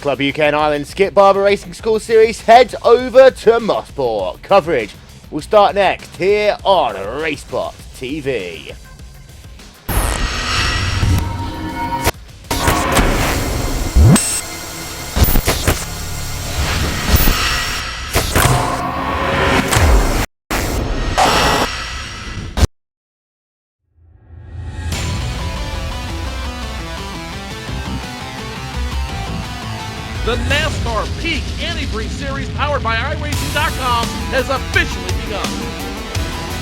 Club UK and Ireland Skip Barber Racing School Series heads over to Mosport. Coverage will start next here on RaceSpotTV. The NASCAR Peak Antifreeze Series, powered by iRacing.com, has officially begun.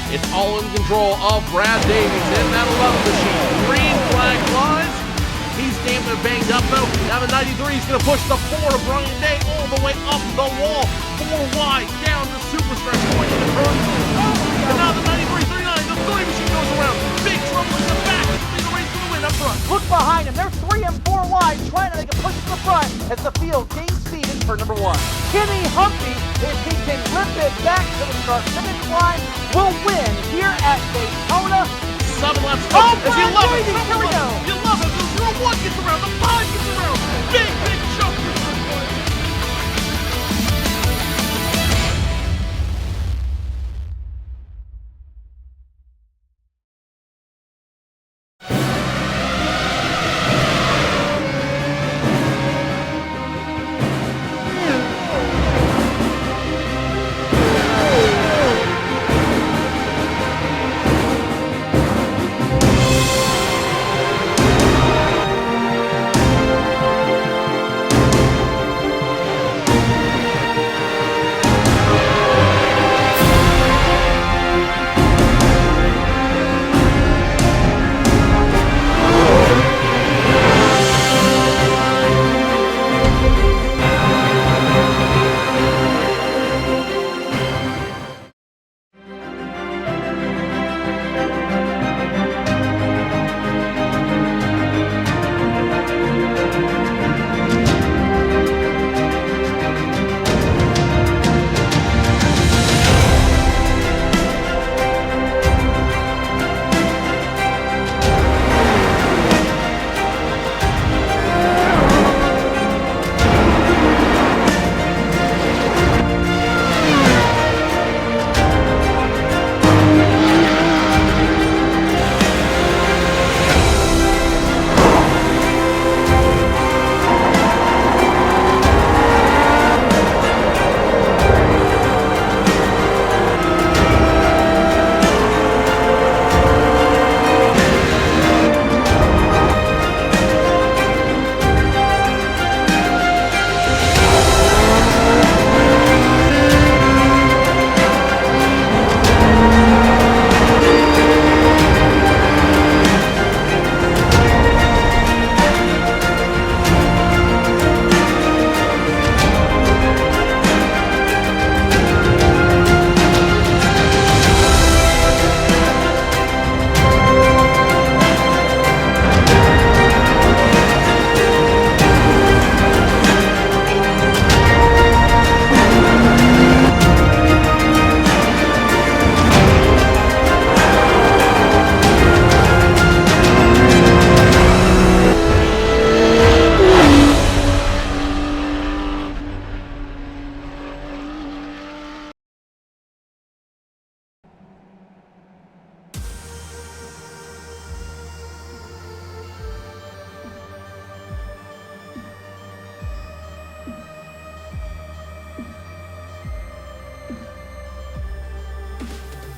It's all in control of Brad Davies in that 11 machine. Green flag flies. He's damn near banged up though. Now the 93 is going to push the 4 of Brian Day all the way up the wall. 4 wide down the super stretch point in the turn. And now the 93, 39, the 3 machine goes around. Big trouble in the back. It's the race for the win up front. Look behind him. They're 3 and 4 wide, trying to make a push to the front as the field gains speed in turn number 1. Kenny Humphrey, if he can rip it back to the start-finish line, will win here at Daytona. 7 laps to go. As you love it. Here we go. You love it. The 0-1 gets around. The 5 gets around. Big jump for first place.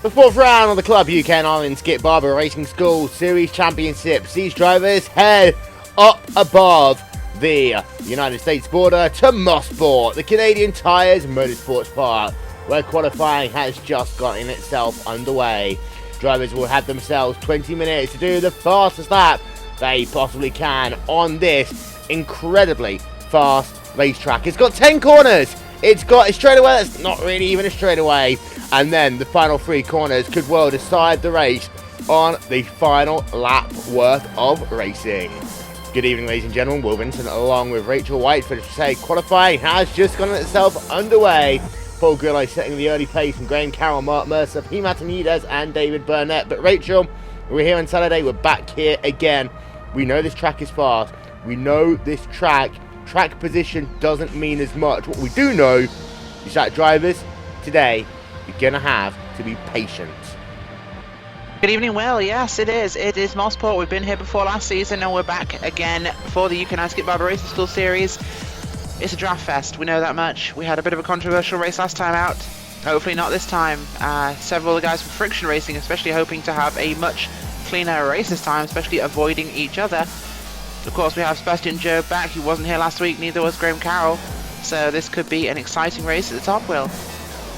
The fourth round of the Club UK and Ireland Skip Barber Racing School Series Championships. These drivers head up above the United States border to Mosport, the Canadian Tyre Motorsports Park, where qualifying has just gotten itself underway. Drivers will have themselves 20 minutes to do the fastest lap they possibly can on this incredibly fast racetrack. It's got 10 corners. It's got a straightaway that's not really even a straightaway. And then the final 3 corners could well decide the race on the final lap worth of racing. Good evening, ladies and gentlemen. Will Vincent along with Rachel White for say qualifying has just gotten itself underway. Paul Grillo setting the early pace from Graham Carroll, Mark Mercer, P. Martinez and David Burnett. But Rachel, we're here on Saturday. We're back here again. We know this track is fast. We know this track track position doesn't mean as much. What we do know is that drivers today, you're going to have to be patient. Good evening, Will. Yes, it is. It is Mosport. We've been here before last season and we're back again for the UK Skip Barber Racing School Series. It's a draft fest, we know that much. We had a bit of a controversial race last time out. Hopefully not this time. Several of the guys from Friction Racing especially hoping to have a much cleaner race this time, especially avoiding each other. Of course, we have Sebastian Job back. He wasn't here last week, neither was Graham Carroll. So this could be an exciting race at the top, Will.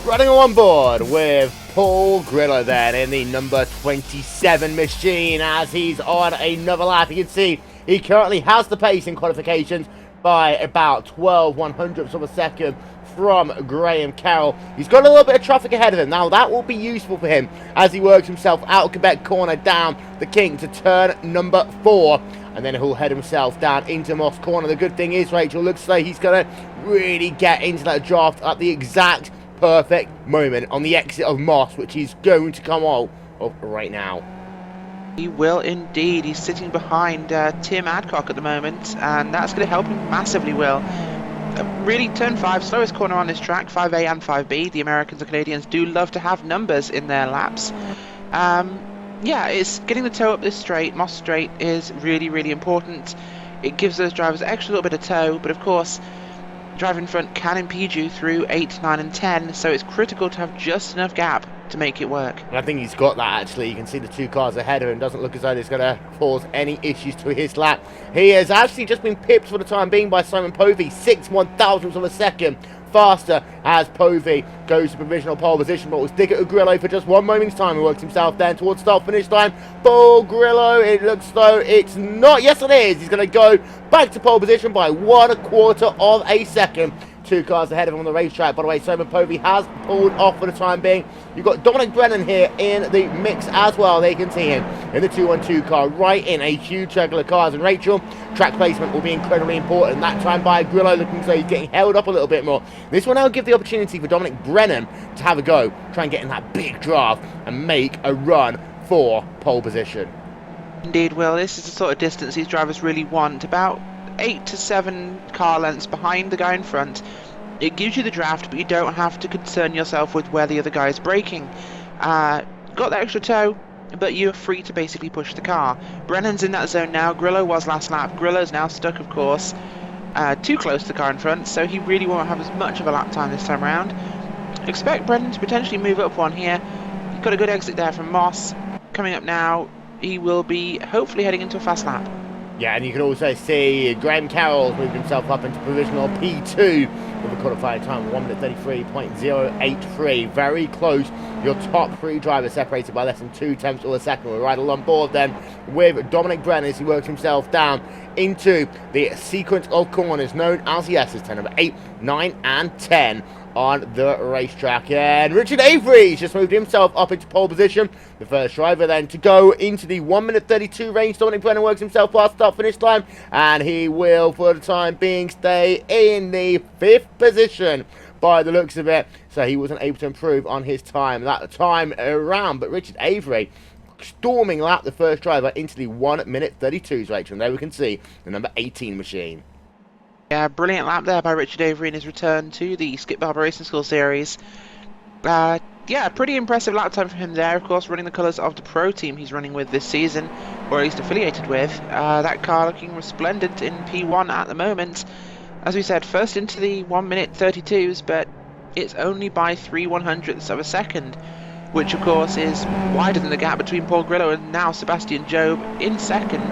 Running on board with Paul Grillo then in the number 27 machine as he's on another lap. You can see he currently has the pace in qualifications by about 12 100ths of a second from Graham Carroll. He's got a little bit of traffic ahead of him. Now that will be useful for him as he works himself out of Quebec corner down the King to turn number 4. And then he'll head himself down into Moss corner. The good thing is, Rachel, looks like he's going to really get into that draft at the exact perfect moment on the exit of Moss, which he's going to come out of right now. He will indeed. He's sitting behind Tim Adcock at the moment, and that's going to help him massively, Will. Really, turn 5, slowest corner on this track, 5A and 5B. The Americans and Canadians do love to have numbers in their laps. Yeah, it's getting the toe up this straight. Moss Straight is really, really important. It gives those drivers an extra little bit of toe, but of course, driving in front can impede you through 8, 9 and 10, so it's critical to have just enough gap to make it work. And I think he's got that actually. You can see the 2 cars ahead of him. Doesn't look as though it's going to cause any issues to his lap. He has actually just been pipped for the time being by Simon Povey, 6 1,000ths of a second faster as Povey goes to provisional pole position, but we'll stick it with Grillo for just one moment's time. He works himself then towards start finish line. Paul Grillo, it looks though it's not. Yes, it is. He's going to go back to pole position by 1/4 of a second. 2 cars ahead of him on the racetrack. By the way, Simon Povey has pulled off for the time being. You've got Dominic Brennan here in the mix as well. They can see him in the 212 car, right in a huge circle of cars. And Rachel, track placement will be incredibly important. That time by Grillo looking as though he's getting held up a little bit more. This will now give the opportunity for Dominic Brennan to have a go, try and get in that big draft and make a run for pole position. Indeed, Will. This is the sort of distance these drivers really want. About 8 to 7 car lengths behind the guy in front. It gives you the draft, but you don't have to concern yourself with where the other guy is braking. Got that extra toe, but you're free to basically push the car. Brennan's in that zone now. Grillo was last lap. Grillo's now stuck, of course, too close to the car in front, so he really won't have as much of a lap time this time around. Expect Brennan to potentially move up one here. He's got a good exit there from Moss. Coming up now, he will be hopefully heading into a fast lap. Yeah, and you can also see Graham Carroll's moved himself up into provisional P2 with a qualifying time of 1:33.083. Very close. Your top 3 drivers separated by less than 2/10 of a second. We're right along board then with Dominic Brennan as he works himself down into the sequence of corners known as the S's, number 8, 9 and 10 on the racetrack. And Richard Avery's just moved himself up into pole position. The first driver then to go into the 1:32 range. Dominic Brennan works himself past start finish line, and he will for the time being stay in the 5th position by the looks of it. So he wasn't able to improve on his time that time around, but Richard Avery storming lap the first driver into the 1:32s, Rachel. And there we can see the number 18 machine. Yeah, brilliant lap there by Richard Avery in his return to the Skip Barber Racing School Series. Yeah, pretty impressive lap time for him there, of course, running the colours of the pro team he's running with this season, or at least affiliated with. That car looking resplendent in P1 at the moment. As we said, first into the 1:32s, but it's only by 3 100ths of a second, which of course is wider than the gap between Paul Grillo and now Sebastian Job in second.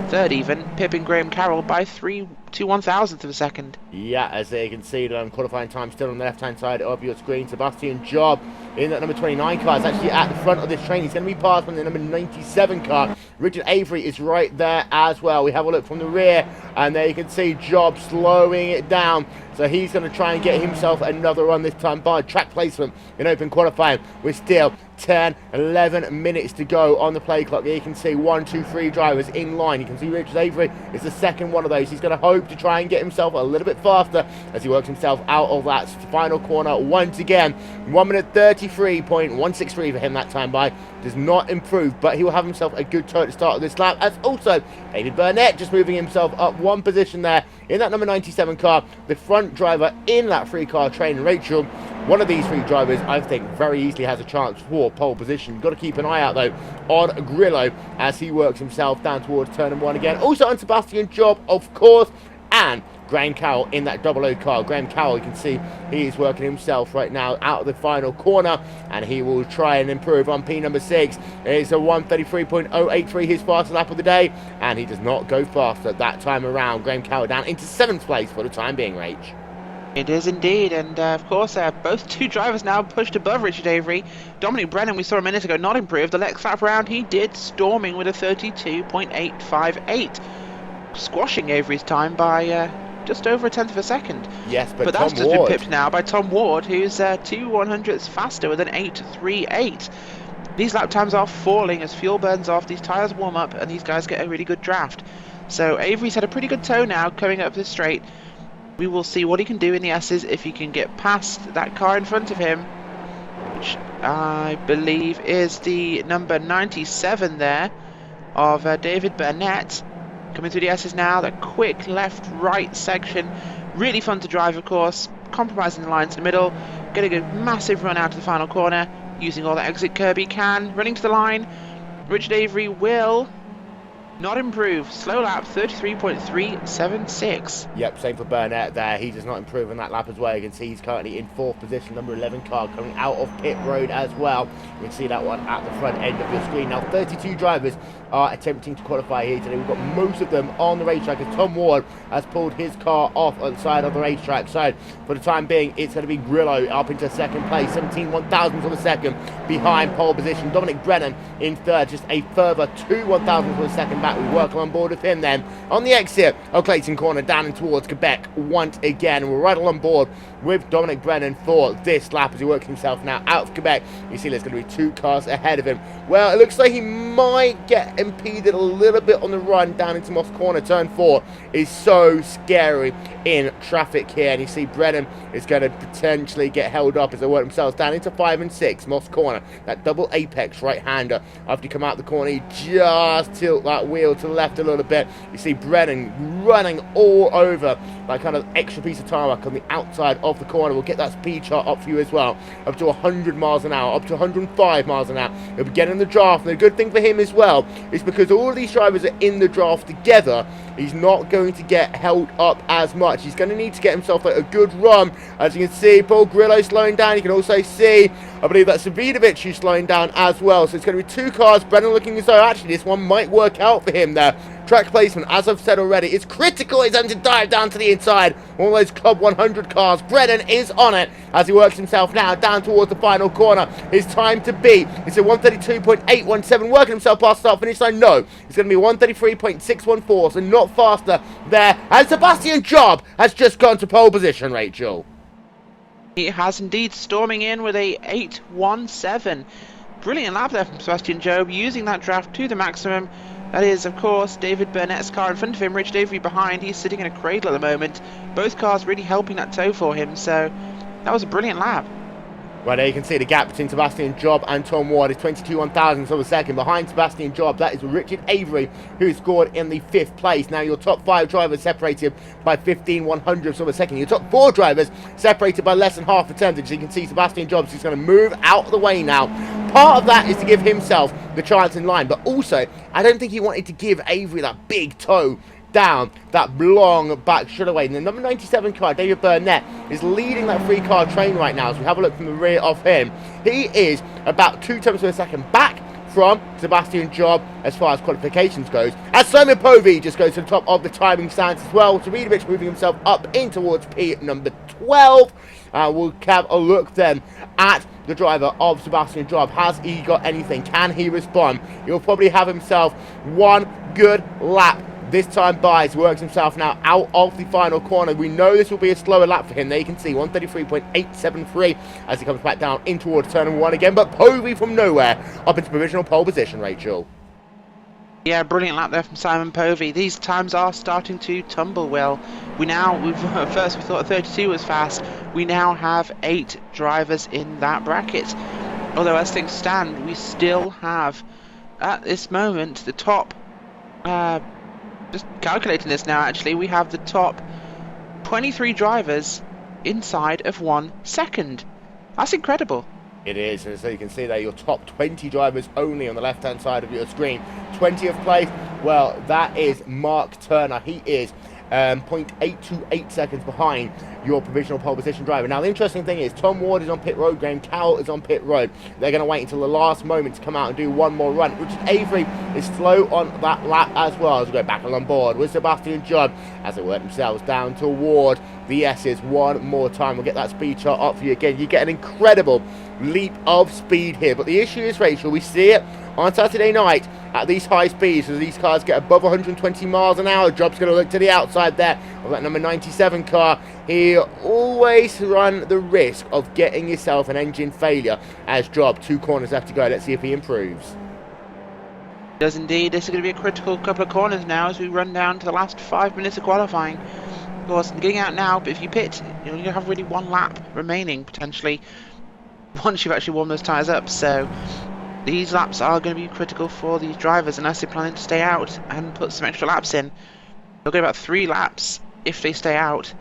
Third even, pipping Graham Carroll by 3 to 1,000th of a second. Yeah, as you can see, the qualifying time still on the left-hand side of your screen. Sebastian Job in that number 29 car is actually at the front of this train. He's going to be passed from the number 97 car. Richard Avery is right there as well. We have a look from the rear, and there you can see Job slowing it down. So he's going to try and get himself another run this time by track placement in open qualifying. We're still 10, 11 minutes to go on the play clock. Here you can see 1, 2, 3 drivers in line. You can see Richard Avery is the second one of those. He's going to hope hope to try and get himself a little bit faster as he works himself out of that final corner once again. 1 minute 33.163 for him that time by. Does not improve, but he will have himself a good toe to start of this lap, as also David Burnett just moving himself up one position there in that number 97 car, the front driver in that 3-car train. Rachel, one of these 3 drivers, I think, very easily has a chance for pole position. Got to keep an eye out, though, on Grillo as he works himself down towards turn 1 again. Also on Sebastian Job, of course, and Graham Cowell in that 00 car. Graham Cowell, you can see he is working himself right now out of the final corner, and he will try and improve on P number 6. It's a 1:33.083, his fastest lap of the day, and he does not go faster that time around. Graham Cowell down into 7th place for the time being, Rach. It is indeed, and of course, both 2 drivers now pushed above Richard Avery. Dominic Brennan, we saw a minute ago, not improved. The next lap round, he did, storming with a 32.858, squashing Avery's time by just over 1/10 of a second. Yes, but that's just been pipped now by Tom Ward, who's 2/100ths faster with an 8.38. These lap times are falling as fuel burns off, these tyres warm up, and these guys get a really good draft. So Avery's had a pretty good toe now coming up this straight. We will see what he can do in the S's if he can get past that car in front of him, which I believe is the number 97 there of David Burnett. Coming through the S's now, the quick left-right section. Really fun to drive, of course. Compromising the lines in the middle. Getting a massive run out to the final corner. Using all the exit curb he can. Running to the line. Richard Avery will not improve. Slow lap, 33.376. Yep, same for Burnett there. He does not improve on that lap as well. You can see he's currently in 4th position. Number 11 car coming out of pit road as well. You can see that one at the front end of your screen. Now, 32 drivers are attempting to qualify here today. We've got most of them on the racetrack as Tom Ward has pulled his car off on the side of the racetrack. So, for the time being, it's going to be Grillo up into 2nd place. 17/1000ths of a second behind pole position. Dominic Brennan in 3rd. Just a further 2 1,000ths of a second back. We work on board with him then. On the exit of Clayton Corner, down and towards Quebec once again. We're right on board with Dominic Brennan for this lap as he works himself now out of Quebec. You see there's going to be 2 cars ahead of him. Well, it looks like he might get impeded a little bit on the run down into Moss Corner. Turn 4 is so scary in traffic here, and you see Brennan is going to potentially get held up as they work themselves down into 5 and 6 Moss Corner. That double apex right-hander. After you come out the corner, you just tilt that wheel to the left a little bit. You see Brennan running all over that kind of extra piece of tarmac on the outside of the corner. We'll get that speed chart up for you as well, up to 100 miles an hour, up to 105 miles an hour. He'll be getting the draft, and the good thing for him as well is because all of these drivers are in the draft together, he's not going to get held up as much. He's going to need to get himself a good run. As you can see, Paul Grillo slowing down. You can also see, I believe that's Savidovic who's slowing down as well. So it's going to be 2 cars. Brennan looking as though actually this one might work out for him there. Track placement, as I've said already, is critical. He's having to dive down to the inside. One of those Club 100 cars. Brennan is on it as he works himself now down towards the final corner. His time to beat is a 1:32.817. Working himself past start finish line. No, it's going to be 1:33.614. So not faster there. And Sebastian Job has just gone to pole position, Rachel. He has indeed, storming in with a 8.17. Brilliant lap there from Sebastian Job, using that draft to the maximum. That is, of course, David Burnett's car in front of him, Richard Avery behind. He's sitting in a cradle at the moment. Both cars really helping that toe for him, so that was a brilliant lap. Right there you can see the gap between Sebastian Job and Tom Ward is 22 1,000ths of a second. Behind Sebastian Job, that is Richard Avery, who scored in the 5th place. Now your top 5 drivers separated by 15 100ths of a second. Your top 4 drivers separated by less than half a tenth. As you can see, Sebastian Job is going to move out of the way now. Part of that is to give himself the chance in line, but also, I don't think he wanted to give Avery that big toe down that long back straightaway. And the number 97 car, David Burnett, is leading that 3-car train right now. As we have a look from the rear of him, he is about 2 tenths of a second back from Sebastian Job as far as qualifications goes. As Simon Povey just goes to the top of the timing stance as well. Savidovic moving himself up in towards P number 12. We'll have a look then at the driver of Sebastian Job. Has he got anything? Can he respond? He'll probably have himself one good lap this time by. He works himself now out of the final corner. We know this will be a slower lap for him. There you can see 1:33.873 as he comes back down in towards turn 1 again. But Povey from nowhere up into provisional pole position, Rachel. Yeah, brilliant lap there from Simon Povey. These times are starting to tumble, Will. First we thought 32 was fast. We now have 8 drivers in that bracket. Although as things stand, we still have, at this moment, the top, just calculating this now actually, we have the top 23 drivers inside of 1 second. That's incredible. It is, and so you can see there, your top 20 drivers only on the left-hand side of your screen. 20th place, well, that is Mark Turner. He is 0.828 seconds behind your provisional pole position driver. Now, the interesting thing is, Tom Ward is on pit road, Graham Cowell is on pit road. They're going to wait until the last moment to come out and do one more run. Richard Avery is slow on that lap as well, as we go back on board with Sebastian Judd as they work themselves down toward the S's one more time. We'll get that speed chart up for you again. You get an incredible leap of speed here, but the issue is, Rachel, we see it on Saturday night at these high speeds. As these cars get above 120 miles an hour, Job's going to look to the outside there of that number 97 car. He always run the risk of getting yourself an engine failure as Job. 2 corners left to go. Let's see if he improves. Does indeed. This is going to be a critical couple of corners now as we run down to the last 5 minutes of qualifying. Of course, getting out now, but if you pit, you're going to have really 1 lap remaining potentially once you've actually warmed those tyres up. So these laps are going to be critical for these drivers unless they're planning to stay out and put some extra laps in. They'll get about 3 laps if they stay out.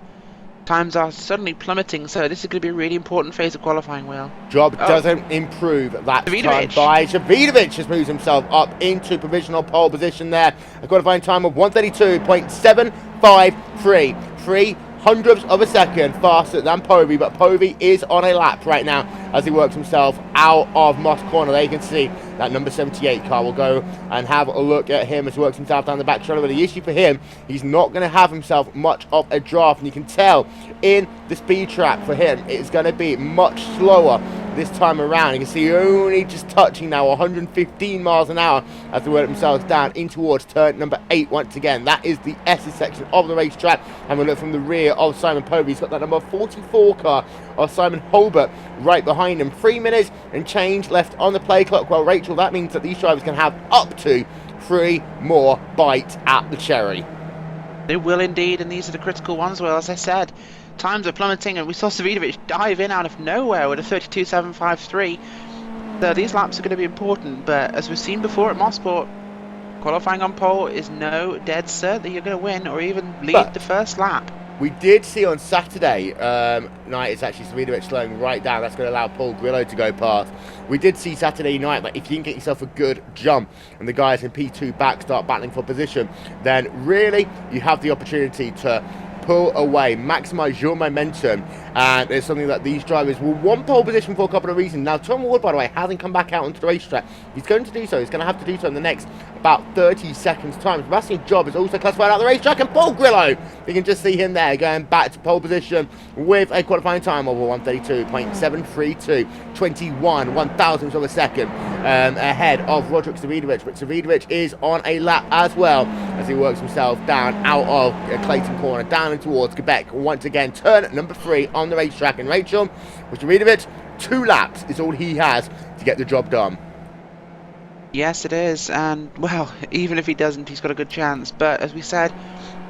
Times are suddenly plummeting, so this is going to be a really important phase of qualifying, Will. Job doesn't improve that time Davidovic. by Davidovic just moves himself up into provisional pole position there. A qualifying time of 132.753. 3/100ths of a second faster than Povey, but Povey is on a lap right now as he works himself out of Moss corner. There you can see that number 78 car will go and have a look at him as he works himself down the back shoulder. But the issue for him, he's not going to have himself much of a draft, and you can tell in the speed trap for him it's going to be much slower this time around. You can see only just touching now 115 miles an hour as they work themselves down in towards turn number 8 once again. That is the S's section of the racetrack, and we look from the rear of Simon Povey. He's got that number 44 car of Simon Holbert right behind him. 3 minutes and change left on the play clock. Well, Rachel, that means that these drivers can have up to 3 more bites at the cherry. They will indeed, and these are the critical ones. Well, as I said, times are plummeting, and we saw Davidovic dive in out of nowhere with a 32.753. So these laps are going to be important, but as we've seen before at Mosport, qualifying on pole is no dead cert that you're going to win or even lead the first lap. We did see on Saturday night, it's actually Davidovic slowing right down. That's going to allow Paul Grillo to go past. We did see Saturday night that if you can get yourself a good jump and the guys in P2 back start battling for position, then really you have the opportunity to pull away, maximize your momentum, and it's something that these drivers will want pole position for a couple of reasons. Now, Tom Ward, by the way, hasn't come back out onto the racetrack. He's going to do so. He's going to have to do so in the next about 30 seconds time. Sebastian Job is also classified out of the racetrack, and Paul Grillo, you can just see him there going back to pole position with a qualifying time of 132.732, 21/1000ths of a second ahead of Roderick Davidovic. But Davidovic is on a lap as well as he works himself down out of Clayton corner, down and towards Quebec once again. Turn number 3 on the racetrack, and Rachel, with Davidovic, 2 laps is all he has to get the job done. Yes, it is, and well, even if he doesn't, he's got a good chance. But as we said,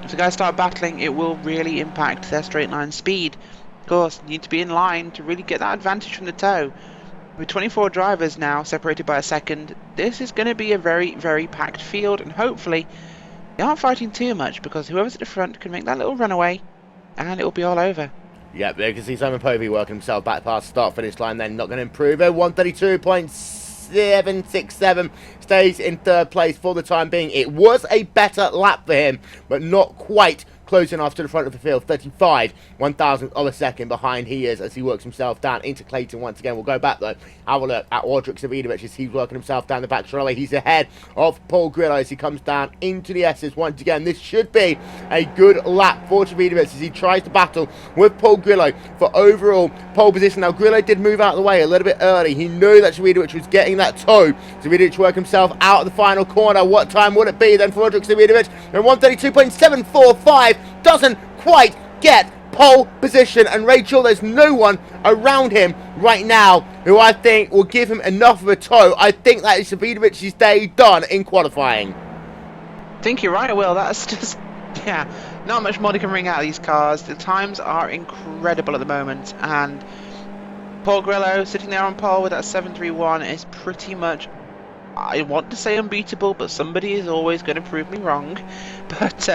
if the guys start battling, it will really impact their straight line speed. Of course, you need to be in line to really get that advantage from the toe. With 24 drivers now separated by a second, this is going to be a very, very packed field, and hopefully they aren't fighting too much, because whoever's at the front can make that little runaway and it will be all over. Yep, there you can see Simon Povey working himself back past the start-finish line, then not going to improve. 132.767 stays in 3rd place for the time being. It was a better lap for him, but not quite close enough to the front of the field. 35/1000th of a second behind he is as he works himself down into Clayton once again. We'll go back though, have a look at Roderick Davidovic as he's working himself down the back straightaway. He's ahead of Paul Grillo as he comes down into the S's once again. This should be a good lap for Davidovic as he tries to battle with Paul Grillo for overall pole position. Now, Grillo did move out of the way a little bit early. He knew that Davidovic was getting that toe. Davidovic worked himself out of the final corner. What time would it be then for Roderick Davidovic? And 132.745 doesn't quite get pole position, and Rachel, there's no one around him right now who I think will give him enough of a toe. I think that is Davidovic's day done in qualifying. think you're right, Will. That's just, yeah, not much more they can wring out of these cars. The times are incredible at the moment, and Paul Grillo sitting there on pole with that 7.31 is pretty much, I want to say unbeatable, but somebody is always going to prove me wrong. But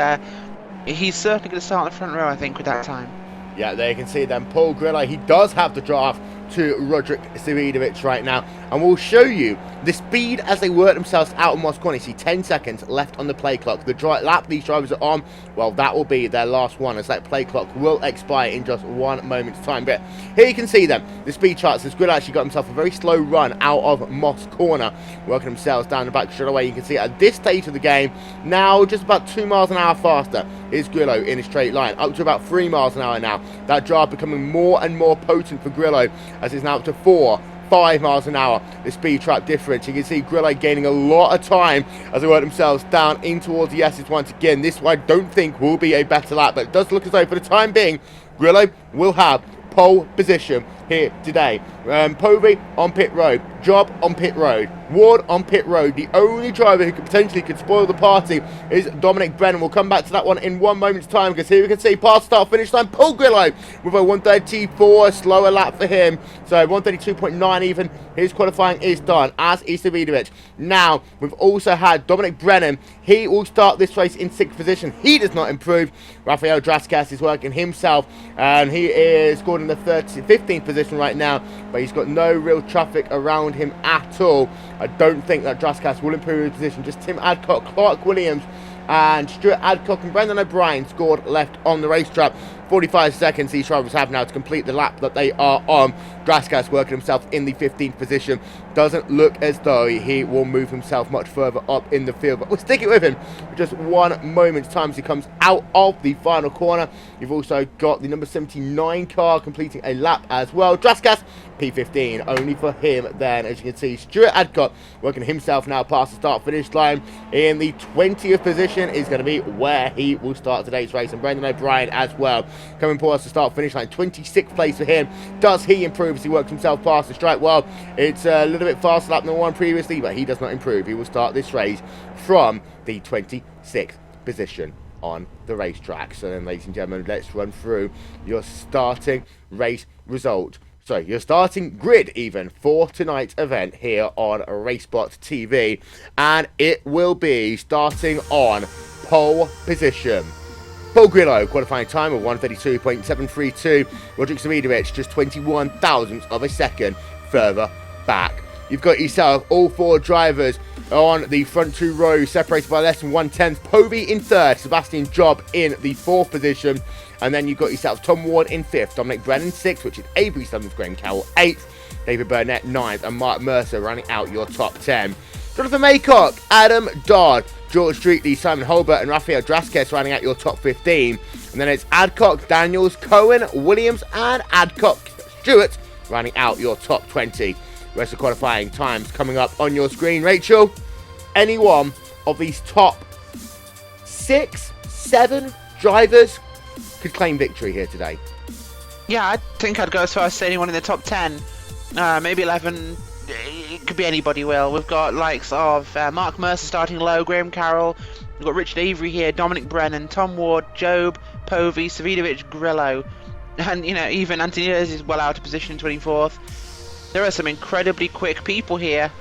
he's certainly going to start in the front row, I think, with that time. Yeah, there you can see then Paul Grillo. He does have the draft to Roderick Savidovic right now, and we'll show you the speed as they work themselves out of Moss Corner. You see 10 seconds left on the play clock. The lap these drivers are on, well, that will be their last one, as that play clock will expire in just 1 moment's time. But here you can see them, the speed charts, as Grillo actually got himself a very slow run out of Moss Corner, working themselves down the back straight away. You can see at this stage of the game, now just about 2 miles an hour faster is Grillo in a straight line, up to about 3 miles an hour now. That drive becoming more and more potent for Grillo, as it's now up to 4-5 miles an hour, the speed trap difference. You can see Grillo gaining a lot of time as they work themselves down in towards the S's once again. This I don't think will be a better lap, but it does look as though for the time being, Grillo will have pole position here today. Povey on pit road, Job on pit road, Ward on pit road. The only driver who could spoil the party is Dominic Brennan. We'll come back to that one in 1 moment's time, because here we can see past start finish time, Paul Grillo with a 1:34, slower lap for him, so 1:32.9 even. His qualifying is done, as is Savidovic. Now we've also had Dominic Brennan. He will start this race in 6th position. He does not improve. Rafael Draskas is working himself, and he is scored in the 15th position right now, but he's got no real traffic around him at all. I don't think that Draskas will improve his position. Just Tim Adcock, Clark Williams, and Stuart Adcock and Brendan O'Brien scored left on the racetrack. 45 seconds these drivers have now to complete the lap that they are on. Draskas working himself in the 15th position. Doesn't look as though he will move himself much further up in the field, but we'll stick it with him for just 1 moment's time as he comes out of the final corner. You've also got the number 79 car completing a lap as well. Draskas, P15 only for him then. As you can see, Stuart Adcock working himself now past the start finish line in the 20th position is going to be where he will start today's race, and Brendan O'Brien as well coming past the start finish line, 26th place for him. Does he improve as he works himself past the strike? Well, it's a little bit faster lap than the one previously, but he does not improve. He will start this race from the 26th position on the racetrack. So then, ladies and gentlemen, let's run through your starting race result. So your starting grid even for tonight's event here on RaceSpotTV, and it will be starting on pole position. Paul Grillo qualifying time of 1:32.732. Roderick Savidovic just 21 thousandths of a second further back. You've got yourself all 4 drivers on the front 2 rows, separated by less than 1/10. Povey in 3rd, Sebastian Job in the 4th position. And then you've got yourself Tom Ward in 5th, Dominic Brennan 6th, which is Avery 7th, Graham Cowell 8th, David Burnett 9th, and Mark Mercer running out your top 10. Jonathan Maycock, Adam Dodd, George Streetley, Simon Holbert, and Rafael Draskas running out your top 15. And then it's Adcock, Daniels, Cohen, Williams, and Adcock Stewart running out your top 20. The rest of qualifying times coming up on your screen. Rachel, any one of these top 6, 7 drivers could claim victory here today? Yeah, I think I'd go as far as say anyone in the top 10. Maybe 11. It could be anybody, Will. We've got likes of Mark Mercer starting low, Graham Carroll. We've got Richard Avery here, Dominic Brennan, Tom Ward, Job, Povey, Savidovic, Grillo. And, you know, even Antonius is well out of position in 24th. There are some incredibly quick people here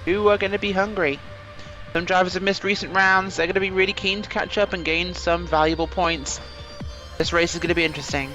who are going to be hungry. Some drivers have missed recent rounds. They're going to be really keen to catch up and gain some valuable points. This race is going to be interesting.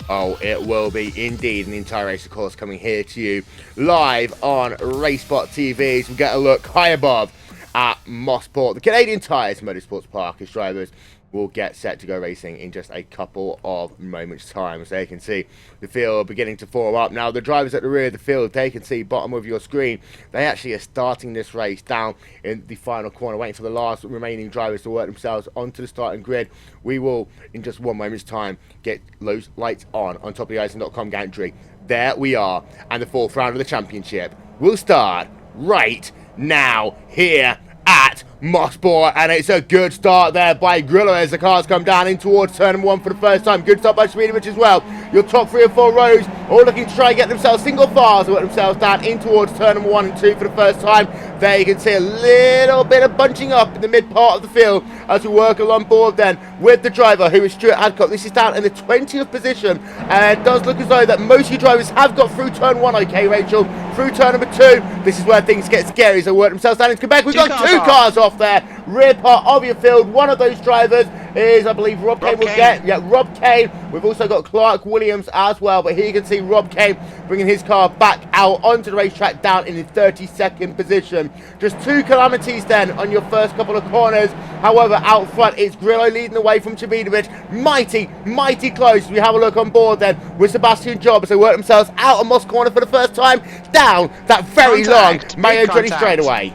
Oh, it will be indeed. And the entire race, of course, coming here to you live on RaceSpotTV. So we get a look high above at Mosport, the Canadian Tyre Motorsports Park, as drivers will get set to go racing in just a couple of moments' time. So you can see the field beginning to form up. Now, the drivers at the rear of the field, they can see bottom of your screen. They actually are starting this race down in the final corner, waiting for the last remaining drivers to work themselves onto the starting grid. We will, in just 1 moment's time, get those lights on top of the Ison.com gantry. There we are, and the 4th round of the championship will start right now here at Mosport, and it's a good start there by Grillo as the cars come down in towards turn 1 for the first time. Good start by Savidovic as well. Your top 3 or 4 rows all looking to try and get themselves single files, work themselves down in towards turn 1 and 2 for the first time. There you can see a little bit of bunching up in the mid part of the field as we work along board then with the driver, who is Stuart Adcock. This is down in the 20th position, and it does look as though that most of you drivers have got through turn 1, okay, Rachel? Through turn number 2, this is where things get scary as they work themselves down into Quebec. We've got 2 cars off there, rear part of your field. One of those drivers is, I believe, Rob Kane will get. Yeah, Rob Kane. We've also got Clark Williams as well, but here you can see Rob Kane bringing his car back out onto the racetrack down in the 32nd position. Just 2 calamities then on your first couple of corners. However, out front, it's Grillo leading the way from Cividovic. Mighty close. We have a look on board then with Sebastian Job as they work themselves out of Moss corner for the first time, down that very long Mario Andretti straightaway.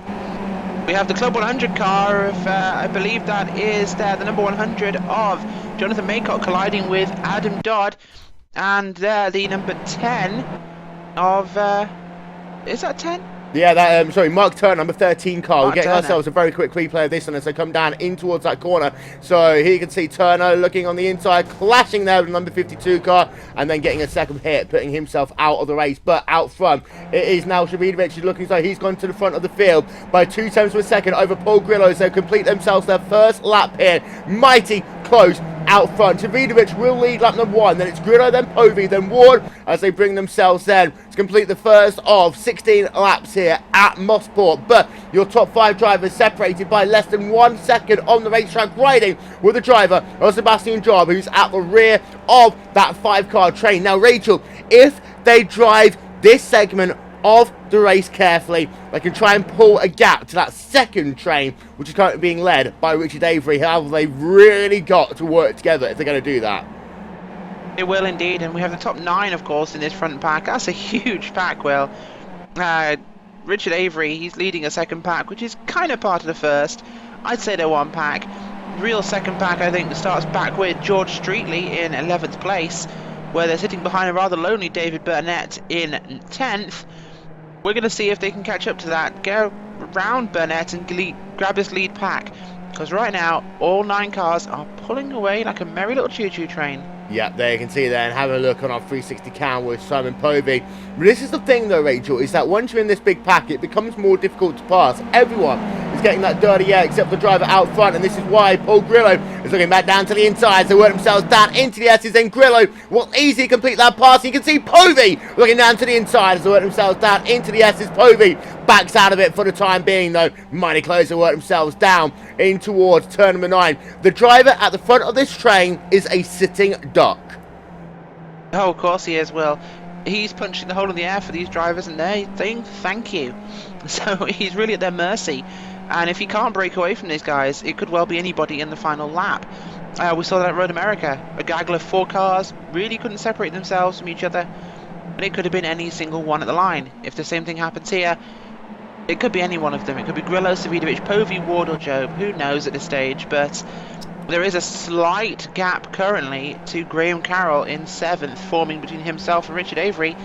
We have the Club 100 car of, I believe that is the number 100 of Jonathan Maycock colliding with Adam Dodd, and the number 10 of, is that 10? Yeah, that sorry, Mark Turner, number 13 car. We're getting Turner. ourselves a very quick replay of this one as they come down in towards that corner. So here you can see Turner looking on the inside, clashing there with the number 52 car, and then getting a second hit, putting himself out of the race. But out front, it is now Cividovic looking as though he's gone to the front of the field by 2/10 of a second over Paul Grillo as they complete themselves their first lap here. Mighty close out front. Cividovic will lead lap number 1, then it's Grillo, then Povey, then Ward as they bring themselves then to complete the first of 16 laps here at Mosport. But your top 5 drivers separated by less than 1 second on the racetrack, riding with the driver of Sebastian Job, who's at the rear of that 5-car train. Now, Rachel, if they drive this segment of the race carefully, they can try and pull a gap to that second train, which is currently being led by Richard Avery. However, they've really got to work together if they're going to do that. It will indeed, and we have the top 9, of course, in this front pack. That's a huge pack, Will. Richard Avery, he's leading a second pack, which is kind of part of the first. I'd say they're 1 pack. Real second pack, I think, starts back with George Streetley in 11th place, where they're sitting behind a rather lonely David Burnett in 10th. We're going to see if they can catch up to that, go around Burnett and grab this lead pack. Because right now, all 9 cars are pulling away like a merry little choo-choo train. Yep, there you can see there, and having a look on our 360 cam with Simon Povey. But this is the thing though, Rachel, is that once you're in this big pack, it becomes more difficult to pass. Everyone is getting that dirty air except the driver out front, and this is why Paul Grillo is looking back down to the inside. They work themselves down into the S's, then Grillo will easily complete that pass. You can see Povey looking down to the inside as they work themselves down into the S's. Povey backs out of it for the time being though. Mighty close to work themselves down in towards turn number 9. The driver at the front of this train is a sitting duck. Oh, of course he is, Will. He's punching the hole in the air for these drivers, and they're saying thank you. So he's really at their mercy. And if he can't break away from these guys, it could well be anybody in the final lap. We saw that at Road America. A gaggle of 4 cars really couldn't separate themselves from each other. And it could have been any single one at the line. If the same thing happens here, it could be any one of them. It could be Grillo, Cividovic, Povey, Ward or Job. Who knows at this stage, but there is a slight gap currently to Graham Carroll in 7th, forming between himself and Richard Avery.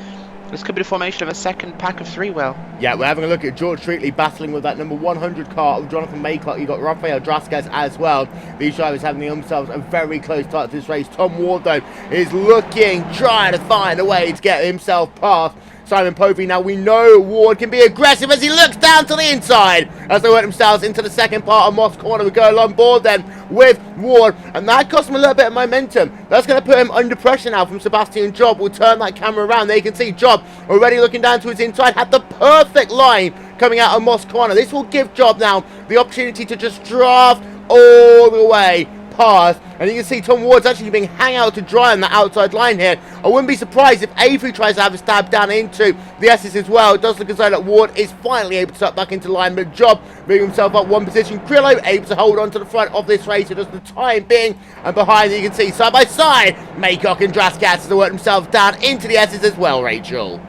This could be the formation of a second pack of 3, Will. Yeah, we're having a look at George Streetley battling with that number 100 car of Jonathan Maycock. You've got Rafael Drasquez as well. These drivers having themselves a very close start to this race. Tom Ward, though, is looking, trying to find a way to get himself past Simon Povey. Now, we know Ward can be aggressive as he looks down to the inside as they work themselves into the second part of Moss corner. We go along board then with Ward, and that cost him a little bit of momentum. That's going to put him under pressure now from Sebastian Job. We'll turn that camera around. There you can see Job already looking down to his inside, had the perfect line coming out of Moss corner. This will give Job now the opportunity to just draft all the way past, and you can see Tom Ward's actually being hung out to dry on the outside line here. I wouldn't be surprised if Avery tries to have a stab down into the S's as well. It does look as though that Ward is finally able to step back into line, but Job moving himself up 1 position. Grillo able to hold on to the front of this race for just the time being, and behind you can see side by side Maycock and Drasquez to work themselves down into the S's as well, Rachel.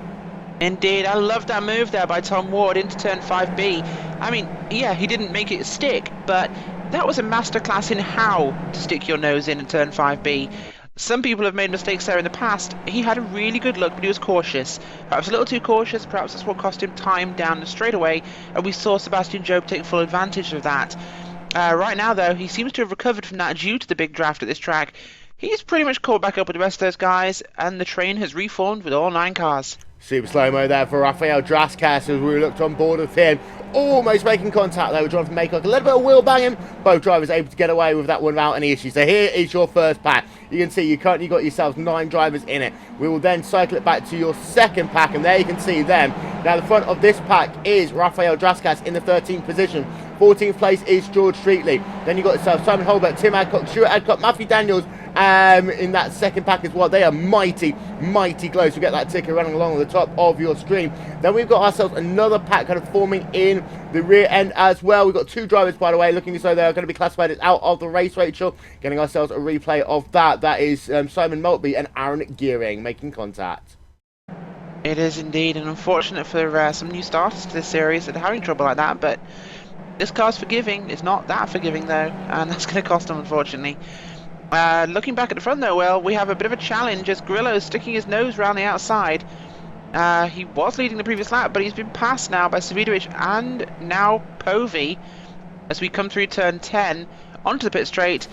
Indeed, I love that move there by Tom Ward into turn 5B. I mean, yeah, he didn't make it stick, but that was a masterclass in how to stick your nose in turn 5B. Some people have made mistakes there in the past. He had a really good look, but he was cautious. Perhaps a little too cautious, perhaps that's what cost him time down the straightaway, and we saw Sebastian Job take full advantage of that. Right now, though, he seems to have recovered from that due to the big draft at this track. He's pretty much caught back up with the rest of those guys, and the train has reformed with all 9 cars. Super slow-mo there for Rafael Draskas as we looked on board with him. Almost making contact there with Jonathan Maycock. A little bit of wheel banging. Both drivers able to get away with that one without any issues. So here is your first pack. You can see you currently got yourselves 9 drivers in it. We will then cycle it back to your second pack, and there you can see them. Now the front of this pack is Rafael Draskas in the 13th position. 14th place is George Streetley. Then you got yourself Simon Holbert, Tim Adcock, Stuart Adcock, Matthew Daniels in that second pack as well. They are mighty close. We get that ticker running along the top of your screen. Then we've got ourselves another pack kind of forming in the rear end as well. We've got 2 drivers, by the way, looking as though they're going to be classified as out of the race, Rachel. Getting ourselves a replay of that. That is Simon Maltby and Aaron Gearing making contact. It is indeed, and unfortunate for some new starters to this series that are having trouble like that, but this car's forgiving. It's not that forgiving, though, and that's going to cost them, unfortunately. Looking back at the front, though, well, we have a bit of a challenge as Grillo is sticking his nose around the outside. He was leading the previous lap, but he's been passed now by Savidovic and now Povey as we come through turn 10 onto the pit straight.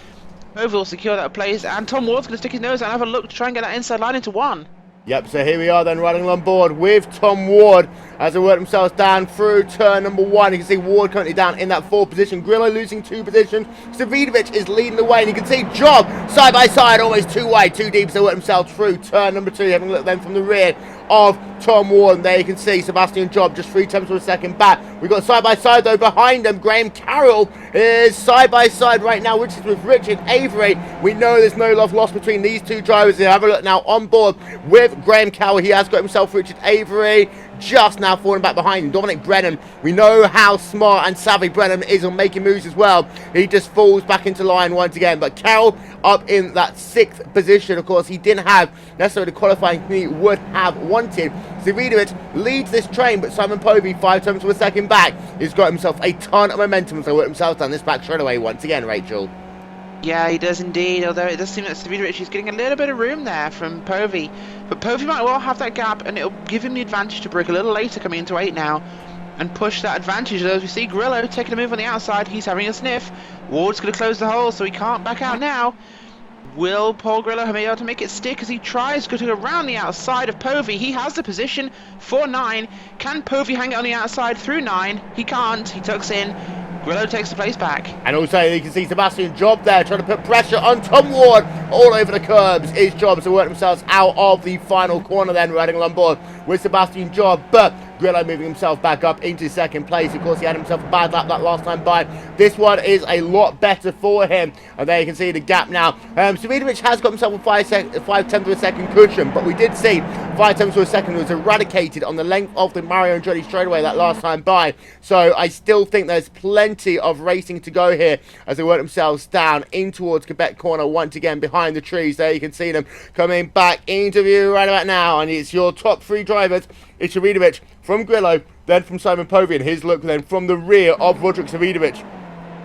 Povey will secure that place, and Tom Ward's going to stick his nose out and have a look to try and get that inside line into 1. Yep, so here we are then running on board with Tom Ward as they work themselves down through turn number 1. You can see Ward currently down in that 4th position. Grillo losing 2 positions. Savidovic is leading the way, and you can see Job side by side, almost too wide, too deep. So they work themselves through turn number 2, having a look then from the rear of Tom Ward. And there you can see Sebastian Job just 3 tenths of a second back. We've got side by side though behind them. Graham Carroll is side by side right now, which is with Richard Avery. We know there's no love lost between these 2 drivers. They have a look now on board with Graham Carroll. He has got himself Richard Avery just now falling back behind him. Dominic Brennan, we know how smart and savvy Brennan is on making moves as well. He just falls back into line once again. But Carroll up in that 6th position. Of course, he didn't have necessarily the qualifying he would have wanted. Savidovic leads this train, but Simon Povey 5 tenths of a second back. He's got himself a ton of momentum, so work himself down this back straight away once again, Rachel. Yeah, he does indeed, although it does seem that Savidovic is getting a little bit of room there from Povey. But Povey might well have that gap, and it'll give him the advantage to break a little later, coming into 8 now, and push that advantage. As we see Grillo taking a move on the outside, he's having a sniff. Ward's going to close the hole, so he can't back out now. Will Paul Grillo be able to make it stick as he tries to go around the outside of Povey? He has the position for 9. Can Povey hang it on the outside through 9? He can't. He tucks in. Grillo takes the place back. And also you can see Sebastian Job there trying to put pressure on Tom Ward all over the curbs. His job to work themselves out of the final corner then, riding along board with Sebastian Job. But Grillo moving himself back up into 2nd place. Of course, he had himself a bad lap that last time by. This one is a lot better for him. And there you can see the gap now. Savidovic has got himself a 5 tenths of a second cushion, but we did see 5 tenths of a second was eradicated on the length of the Mario Andretti straightaway that last time by. So I still think there's plenty of racing to go here as they work themselves down in towards Quebec corner once again behind the trees. There you can see them coming back into view right about now, and it's your top 3 drivers. It's Savidovic from Grillo, then from Simon Povey, and his look then from the rear of Roderick Savidovic.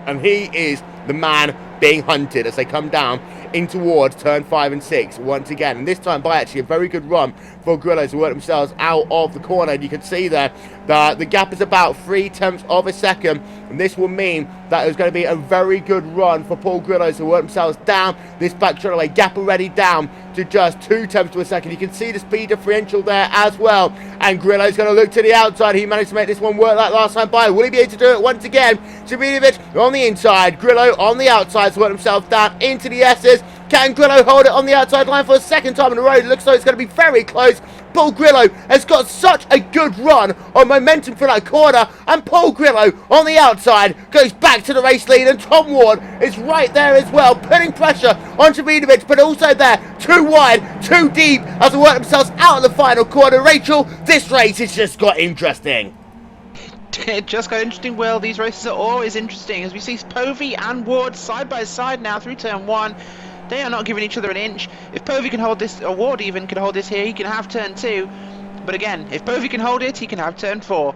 And he is the man being hunted as they come down in towards turn 5 and 6 once again. And this time by actually a very good run for Grillo to work themselves out of the corner. And you can see there that the gap is about 3 tenths of a second. And this will mean that it's going to be a very good run for Paul Grillo to work themselves down this back straightaway. Gap already down to just 2 tenths to a second. You can see the speed differential there as well. And Grillo's going to look to the outside. He managed to make this one work like last time by. Will he be able to do it once again? Savidovic on the inside, Grillo on the outside to work himself down into the S's. Can Grillo hold it on the outside line for a 2nd time in a row? It looks like it's going to be very close. Paul Grillo has got such a good run on momentum for that corner, and Paul Grillo on the outside goes back to the race lead, and Tom Ward is right there as well, putting pressure on Savidovic, but also there, too wide, too deep, as they work themselves out of the final corner. Rachel, this race has just got interesting. It just got interesting, Will. These races are always interesting as we see Povey and Ward side by side now through turn 1. They are not giving each other an inch. If Povey can hold this, or Ward even can hold this here, he can have turn 2. But again, if Povey can hold it, he can have turn 4.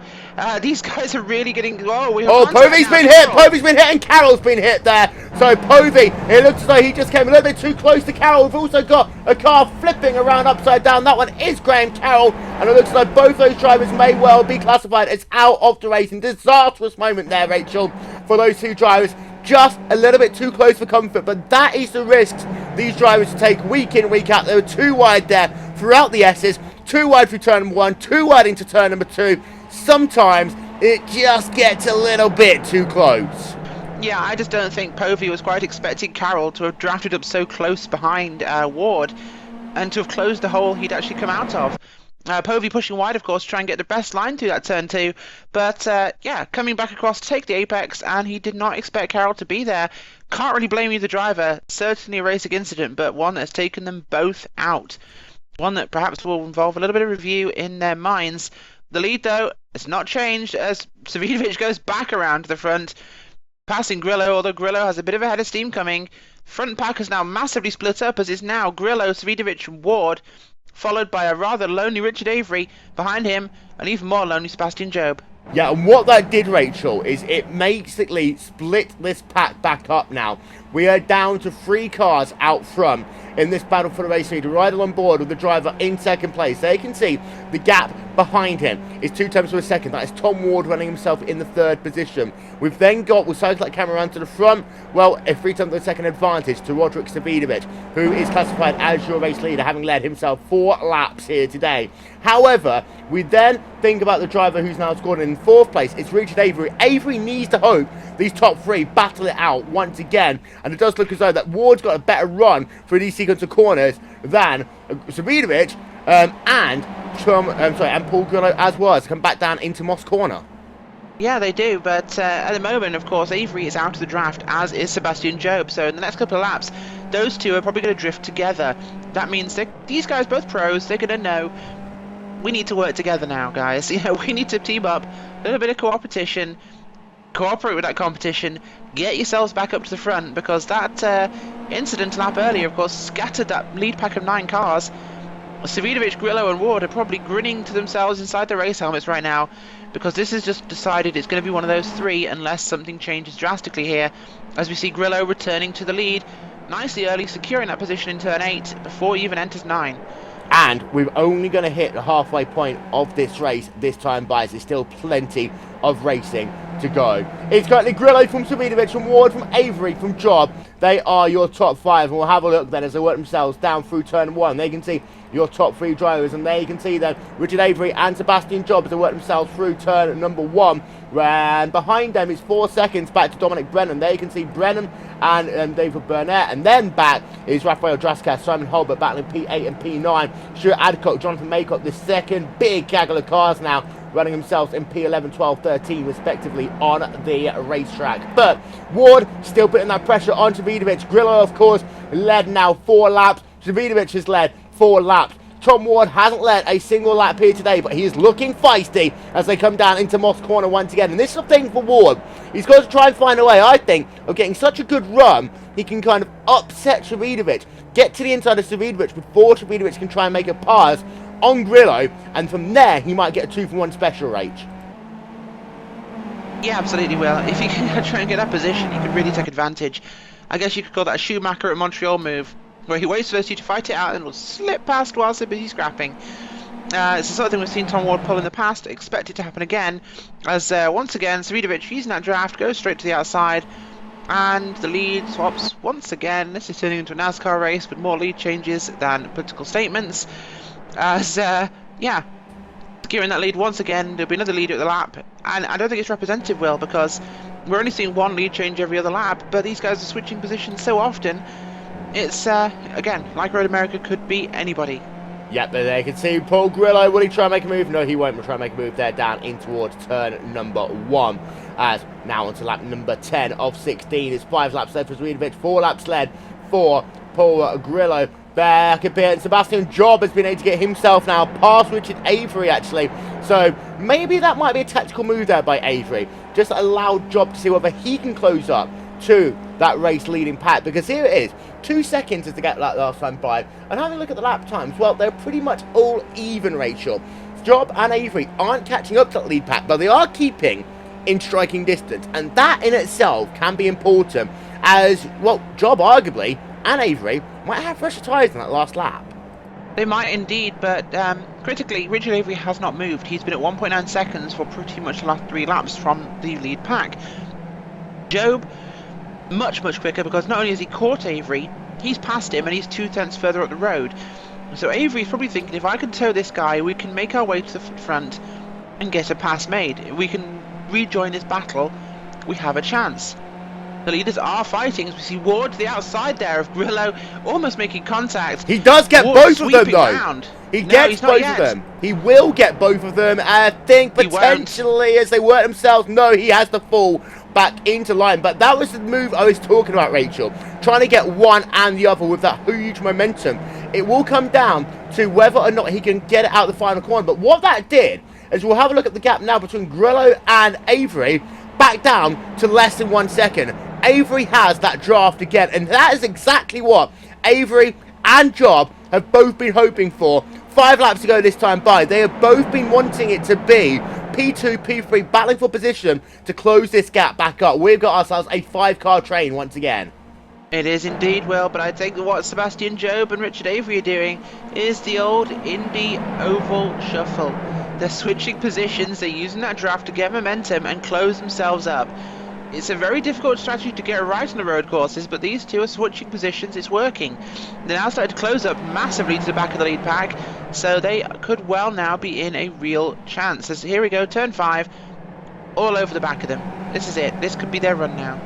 These guys are really getting... Povey's been hit! Povey's been hit and Carroll's been hit there. So Povey, it looks as though he just came a little bit too close to Carroll. We've also got a car flipping around upside down. That one is Graham Carroll. And it looks like both those drivers may well be classified as out of the race. And disastrous moment there, Rachel, for those 2 drivers. Just a little bit too close for comfort, but that is the risks these drivers take week in, week out. They were too wide there throughout the S's, too wide through turn number 1, too wide into turn number 2. Sometimes it just gets a little bit too close. Yeah, I just don't think Povey was quite expecting Carroll to have drafted up so close behind Ward and to have closed the hole he'd actually come out of. Povey pushing wide, of course, to try and get the best line through that turn 2. But, yeah, coming back across to take the apex, and he did not expect Carroll to be there. Can't really blame you, the driver. Certainly a racing incident, but one that's taken them both out. One that perhaps will involve a little bit of review in their minds. The lead, though, has not changed as Savidovic goes back around to the front, passing Grillo, although Grillo has a bit of a head of steam coming. Front pack is now massively split up as it's now Grillo, Savidovic and Ward, followed by a rather lonely Richard Avery behind him, and even more lonely Sebastian Job. Yeah, and what that did, Rachel, is it basically split this pack back up now. We are down to 3 cars out front in this battle for the race lead. Rider on board with the driver in second place. They can see the gap behind him is 2 tenths of a second. That is Tom Ward running himself in the 3rd position. We've then got, with Cyclone camera around to the front, well, a 3 tenths of a second advantage to Roderick Savidovic, who is classified as your race leader, having led himself 4 laps here today. However, we then think about the driver who's now scored in 4th place. It's Richard Avery. Avery needs to hope these top 3 battle it out once again, and it does look as though that Ward's got a better run through these sequence of corners than Savidovic and Paul Grillo as well, as come back down into Moss Corner. Yeah, they do, but at the moment, of course, Avery is out of the draft, as is Sebastian Job. So in the next couple of laps, those two are probably going to drift together. That means that these guys, both pros, they're going to know we need to work together now, guys. You know, we need to team up, a little bit of cooperation, cooperate with that competition, get yourselves back up to the front, because that incident lap earlier, of course, scattered that lead pack of 9 cars. Savidovic, Grillo and Ward are probably grinning to themselves inside their race helmets right now, because this is just decided it's going to be one of those 3 unless something changes drastically here, as we see Grillo returning to the lead nicely early, securing that position in turn 8 before he even enters 9. And we're only going to hit the halfway point of this race this time, guys. There's still plenty of racing to go. It's currently Grillo from Savidovic, from Ward, from Avery, from Job. They are your top 5, and we'll have a look then as they work themselves down through turn 1. They can see your top 3 drivers, and there you can see then Richard Avery and Sebastian Job as they work themselves through turn number 1. And behind them is 4 seconds back to Dominic Brennan. There you can see Brennan and David Burnett, and then back is Rafael Draskas, Simon Holbert battling P8 and P9. Stuart Adcock, Jonathan Maycock, the second big gaggle of cars now, running themselves in P11, 12, 13 respectively on the racetrack. But Ward still putting that pressure on Savidovic. Grillo, of course, led now 4 laps. Savidovic has led 4 laps. Tom Ward hasn't led a single lap here today, but he is looking feisty as they come down into Moss Corner once again. And this is the thing for Ward. He's got to try and find a way, I think, of getting such a good run, he can kind of upset Savidovic, get to the inside of Savidovic before Savidovic can try and make a pass on Grillo, and from there he might get a 2-for-1 special rage. Yeah, absolutely will. If he can try and get that position, he could really take advantage. I guess you could call that a Schumacher at Montreal move, where he waits for those two to fight it out and will slip past whilst they're busy scrapping. It's the sort of thing we've seen Tom Ward pull in the past. Expect it to happen again, as once again Savidovic, using that draft, goes straight to the outside, and the lead swaps once again. This is turning into a NASCAR race with more lead changes than political statements, as yeah, securing that lead once again. There'll be another leader at the lap, and I don't think it's representative, Will, because we're only seeing 1 lead change every other lap, but these guys are switching positions so often. It's, again, like Road America, could be anybody. Yep, there you can see Paul Grillo. Will he try and make a move? No, he won't try and make a move there down in towards turn number 1. As now onto lap number 10 of 16. It's 5 laps led for Savidovic, 4 laps led for Paul Grillo. Back a bit, and Sebastian Job has been able to get himself now past Richard Avery, actually. So maybe that might be a tactical move there by Avery. Just allow Job to see whether he can close up to that race leading pack, because here it is, 2 seconds as to get that last time by. And having a look at the lap times, well, they're pretty much all even, Rachel. Job and Avery aren't catching up to that lead pack, but they are keeping in striking distance, and that in itself can be important, as well, Job arguably and Avery might have fresher tyres in that last lap. They might indeed, but critically, Richard Avery has not moved. He's been at 1.9 seconds for pretty much the last 3 laps from the lead pack. Job, much quicker, because not only has he caught Avery, he's passed him and he's 2 tenths further up the road. So Avery's probably thinking, if I can tow this guy, we can make our way to the front and get a pass made. If we can rejoin this battle, we have a chance. The leaders are fighting, as we see Ward to the outside there of Grillo, almost making contact. He does get Ward both of them, though. round. He No, gets he's not both yet. of them. He will get both of them. And I think He won't. potentially, as they work themselves, no, he has to fall back into line. But that was the move I was talking about, Rachel. Trying to get one and the other with that huge momentum. It will come down to whether or not he can get it out the final corner. But what that did is, we'll have a look at the gap now between Grillo and Avery, back down to less than 1 second. Avery has that draft again, and that is exactly what Avery and Job have both been hoping for. 5 laps to go this time by. They have both been wanting it to be P2, P3, battling for position to close this gap back up. We've got ourselves a 5-car train once again. It is indeed, Will, but I think that what Sebastian Job and Richard Avery are doing is the old Indy Oval Shuffle. They're switching positions, they're using that draft to get momentum and close themselves up. It's a very difficult strategy to get right on the road courses, but these two are switching positions, it's working. They're now starting to close up massively to the back of the lead pack, so they could well now be in a real chance. As here we go, turn 5, all over the back of them. This is it, this could be their run now.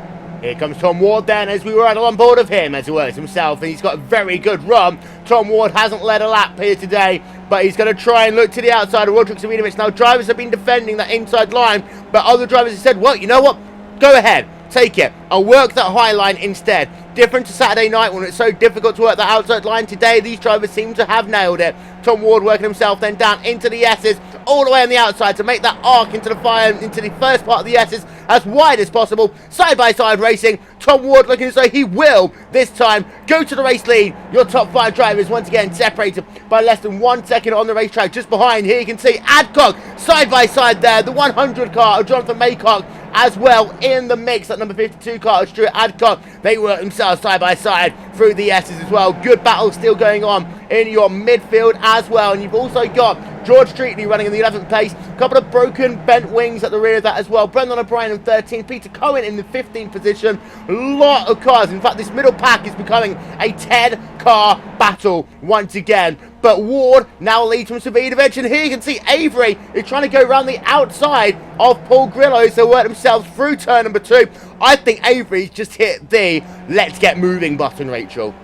Here comes Tom Ward then, as we were on board of him as he works himself, and he's got a very good run. Tom Ward hasn't led a lap here today, but he's going to try and look to the outside of Roderick Savinovic. Now, drivers have been defending that inside line, but other drivers have said, well, you know what? Go ahead, take it. I'll work that high line instead. Different to Saturday night when it's so difficult to work that outside line. Today, these drivers seem to have nailed it. Tom Ward working himself then down into the S's, all the way on the outside to make that arc into the fire, into the first part of the S's as wide as possible. Side-by-side racing. Tom Ward looking as though he will, this time, go to the race lead. Your top 5 drivers once again separated by less than 1 second on the racetrack. Just behind, here you can see Adcock side-by-side there. The 100 car of Jonathan Maycock as well in the mix. That number 52 car of Stuart Adcock. They work themselves side-by-side through the S's as well. Good battle still going on in your midfield as well. And you've also got George Streetley running in the 11th place. A couple of broken bent wings at the rear of that as well. Brendan O'Brien in 13th. Peter Cohen in the 15th position. A lot of cars. In fact, this middle pack is becoming a 10-car battle once again. But Ward now leads from Savinovic. And here you can see Avery is trying to go around the outside of Paul Grillo. So work themselves through turn number 2. I think Avery's just hit the let's get moving button, Rachel.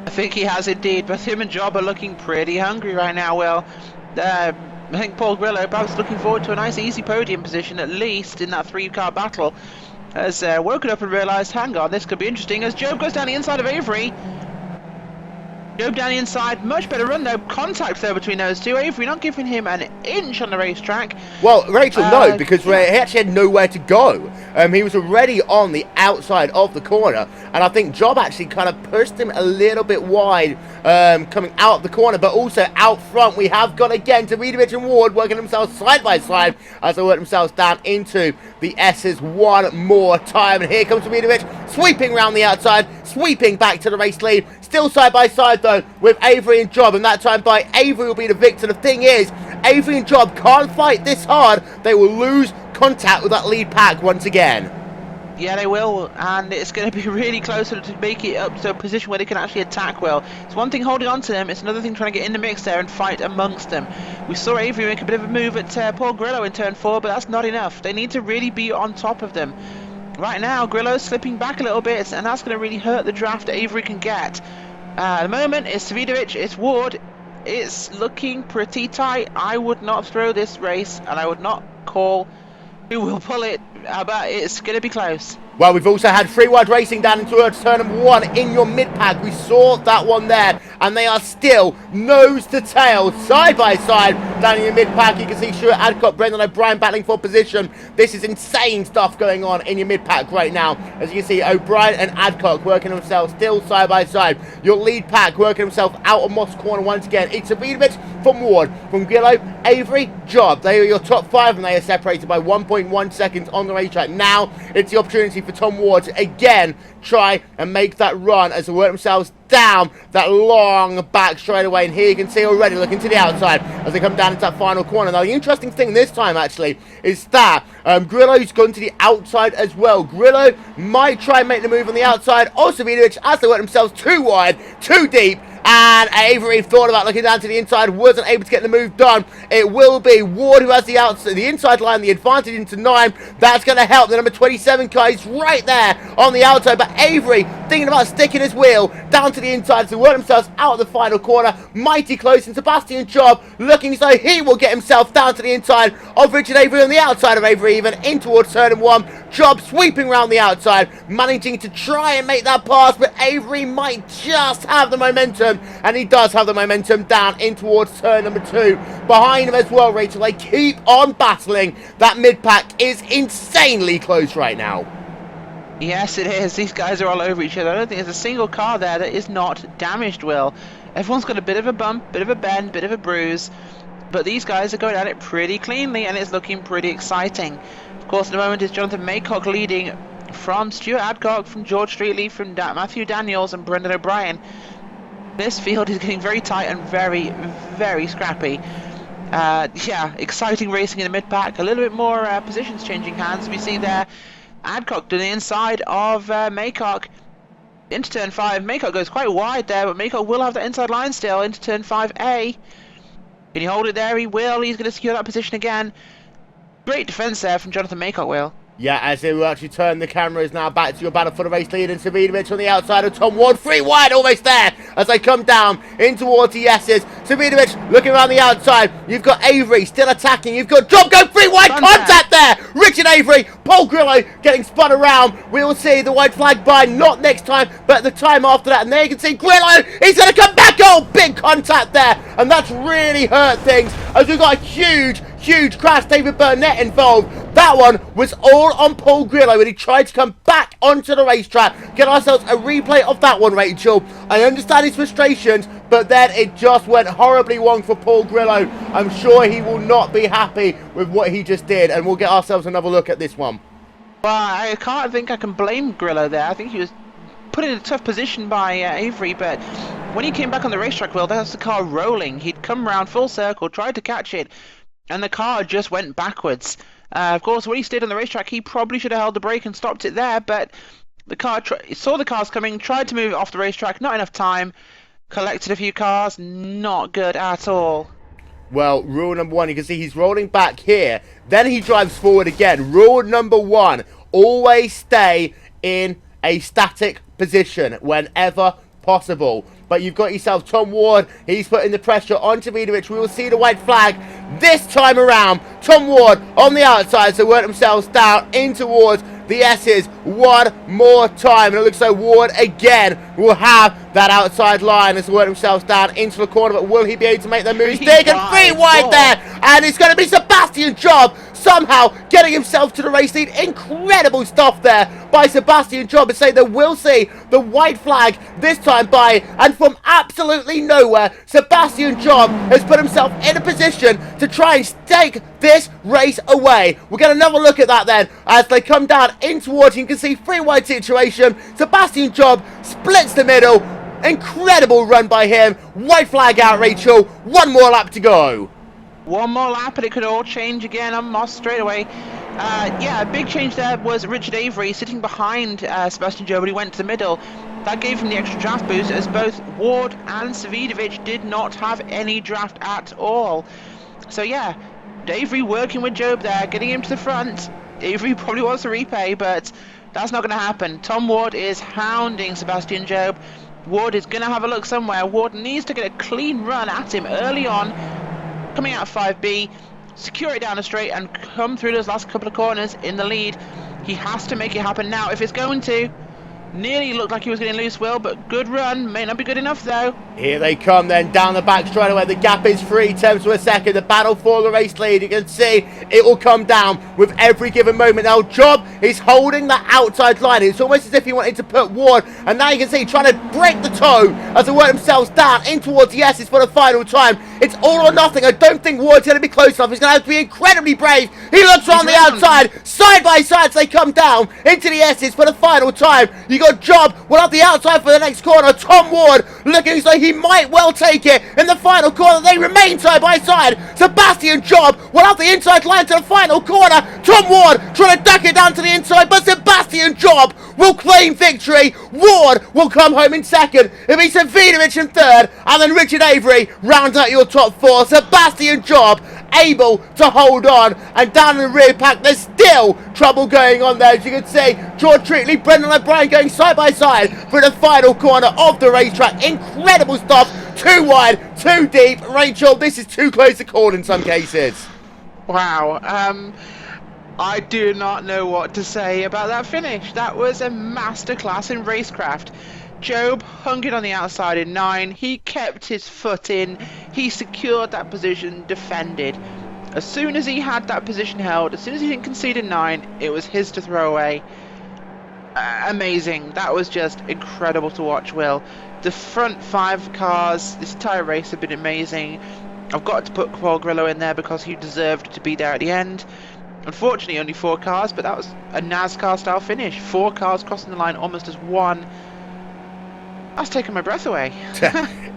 I think he has indeed, but him and Job are looking pretty hungry right now, Will. I think Paul Grillo perhaps looking forward to a nice easy podium position, at least in that 3-car battle, has woken up and realised, hang on, this could be interesting, as Job goes down the inside of Avery. Job down the inside, much better run though, contact there between those two. Avery not giving him an inch on the racetrack. Well, Rachel, no, because he actually had nowhere to go. He was already on the outside of the corner, and I think Job actually kind of pushed him a little bit wide coming out of the corner, but also out front we have got again Savinovic and Ward working themselves side by side as they work themselves down into the S's one more time. And here comes Savinovic sweeping around the outside, sweeping back to the race lead. Still side by side though with Avery and Job, and that time by Avery will be the victor. The thing is, Avery and Job can't fight this hard. They will lose contact with that lead pack once again. Yeah, they will, and it's going to be really close to make it up to a position where they can actually attack well. It's one thing holding on to them, it's another thing trying to get in the mix there and fight amongst them. We saw Avery make a bit of a move at Paul Grillo in turn 4, but that's not enough. They need to really be on top of them. Right now, Grillo's slipping back a little bit, and that's going to really hurt the draft Avery can get. At the moment, it's Savinovic, it's Ward. It's looking pretty tight. I would not throw this race, and I would not call who will pull it, but it's going to be close. Well, we've also had Free Wide Racing down into turn number 1 in your mid-pack. We saw that one there, and they are still nose to tail, side by side down in your mid-pack. You can see Stuart Adcock, Brendan O'Brien battling for position. This is insane stuff going on in your mid-pack right now. As you can see, O'Brien and Adcock working themselves still side by side. Your lead pack working himself out of Moss corner once again. It's Savinovic from Ward, from Grillo, Avery, Job. They are your top 5, and they are separated by 1.1 seconds on the racetrack. Now, it's the opportunity for Tom Ward to again try and make that run as they work themselves down that long back straight away. And here you can see already looking to the outside as they come down into that final corner. Now, the interesting thing this time actually is that Grillo's gone to the outside as well. Grillo might try and make the move on the outside of Savinovic as they work themselves too wide, too deep, and Avery thought about looking down to the inside, wasn't able to get the move done. It will be Ward who has the inside line, the advantage into 9. That's going to help. The number 27 car is right there on the outside, but Avery thinking about sticking his wheel down to the inside to work themselves out of the final corner. Mighty close, and Sebastian Job looking as though he will get himself down to the inside of Richard Avery, on the outside of Avery, even in towards turn 1. Job sweeping around the outside, managing to try and make that pass, but Avery might just have the momentum, and he does have the momentum down in towards turn number 2. Behind him as well, Rachel. They keep on battling. That mid-pack is insanely close right now. Yes, it is. These guys are all over each other. I don't think there's a single car there that is not damaged, Will. Everyone's got a bit of a bump, bit of a bend, bit of a bruise, but these guys are going at it pretty cleanly, and it's looking pretty exciting. Of course, at the moment is Jonathan Maycock leading from Stuart Adcock, from George Streetley, from Matthew Daniels and Brendan O'Brien. This field is getting very tight and very, very scrappy. Yeah, exciting racing in the mid-pack. A little bit more positions changing hands. We see there Adcock to the inside of Maycock into turn 5. Maycock goes quite wide there, but Maycock will have that inside line still into turn 5A. Can he hold it there? He will. He's going to secure that position again. Great defence there from Jonathan Maycock, Will. Yeah, as they will actually turn the cameras now back to your battle for the race lead, and Sabinovich on the outside of Tom Ward, 3 wide, almost there, as they come down in towards the S's. Sabinovich looking around the outside. You've got Avery still attacking. You've got Job going 3 wide, contact there. Richard Avery, Paul Grillo getting spun around. We will see the white flag by, not next time, but the time after that. And there you can see Grillo, he's going to come back. Oh, big contact there, and that's really hurt things, as we've got a huge crash. David Burnett involved. That one was all on Paul Grillo when he tried to come back onto the racetrack. Get ourselves a replay of that one, Rachel. I understand his frustrations, but then it just went horribly wrong for Paul Grillo. I'm sure he will not be happy with what he just did, and we'll get ourselves another look at this one. Well, I can't think I can blame Grillo there. I think he was put in a tough position by Avery, but when he came back on the racetrack, well, that's the car rolling. He'd come round full circle, tried to catch it, and the car just went backwards. Of course, when he stayed on the racetrack, he probably should have held the brake and stopped it there, but the car saw the cars coming, tried to move it off the racetrack, not enough time, collected a few cars, not good at all. Well, rule number 1, you can see he's rolling back here, then he drives forward again. Rule number 1, always stay in a static position whenever possible. But you've got yourself Tom Ward. He's putting the pressure on Vidovic. We will see the white flag this time around. Tom Ward on the outside, so work themselves down in towards the S's one more time. And it looks like Ward again will have that outside line as they work themselves down into the corner. But will he be able to make that move? He's taken 3 wide there. And it's going to be Sebastian Job somehow getting himself to the race lead. Incredible stuff there by Sebastian Job. And say that we'll see the white flag this time by, and from absolutely nowhere, Sebastian Job has put himself in a position to try and take this race away. We'll get another look at that then as they come down in towards. You can see 3 wide situation. Sebastian Job splits the middle. Incredible run by him. White flag out, Rachel. 1 more lap to go. 1 more lap and it could all change again on Moss straight away. Yeah, a big change there was Richard Avery sitting behind Sebastian Job, but he went to the middle. That gave him the extra draft boost, as both Ward and Savidovic did not have any draft at all. So yeah, Avery working with Job there, getting him to the front. Avery probably wants a repay, but that's not going to happen. Tom Ward is hounding Sebastian Job. Ward is going to have a look somewhere. Ward needs to get a clean run at him early on, coming out of 5B, secure it down the straight and come through those last couple of corners in the lead. He has to make it happen now if it's going to. Nearly looked like he was getting loose, Will, but good run. May not be good enough, though. Here they come then, down the back straight away. The gap is 3 tenths per second. The battle for the race lead. You can see it will come down with every given moment. Now, Job is holding that outside line. It's almost as if he wanted to put Ward. And now you can see trying to break the toe as they work themselves down in towards the S's for the final time. It's all or nothing. I don't think Ward's going to be close enough. He's going to have to be incredibly brave. He looks on the outside, side by side as they come down into the S's for the final time. You got Job, well, up the outside for the next corner. Tom Ward looking as though he might well take it in the final corner. They remain side by side. Sebastian Job, well, up the inside line to the final corner. Tom Ward trying to duck it down to the inside, but Sebastian Job will claim victory. Ward will come home in second. It'll be Savinovic in third, and then Richard Avery rounds out your top four. Sebastian Job able to hold on, and down in the rear pack there's still trouble going on there. As you can see, George Treatley, Brendan O'Brien going side by side for the final corner of the racetrack. Incredible stuff. Too wide, too deep. Rachel, this is too close to call in some cases. Wow. I do not know what to say about that finish. That was a masterclass in racecraft. Job hung it on the outside in 9. He kept his foot in. He secured that position, defended. As soon as he had that position held, as soon as he didn't concede in 9, it was his to throw away. Amazing. That was just incredible to watch, Will. The front 5 cars, this entire race have been amazing. I've got to put Paul Grillo in there because he deserved to be there at the end. Unfortunately, only 4 cars, but that was a NASCAR-style finish. 4 cars crossing the line almost as one. That's taking my breath away.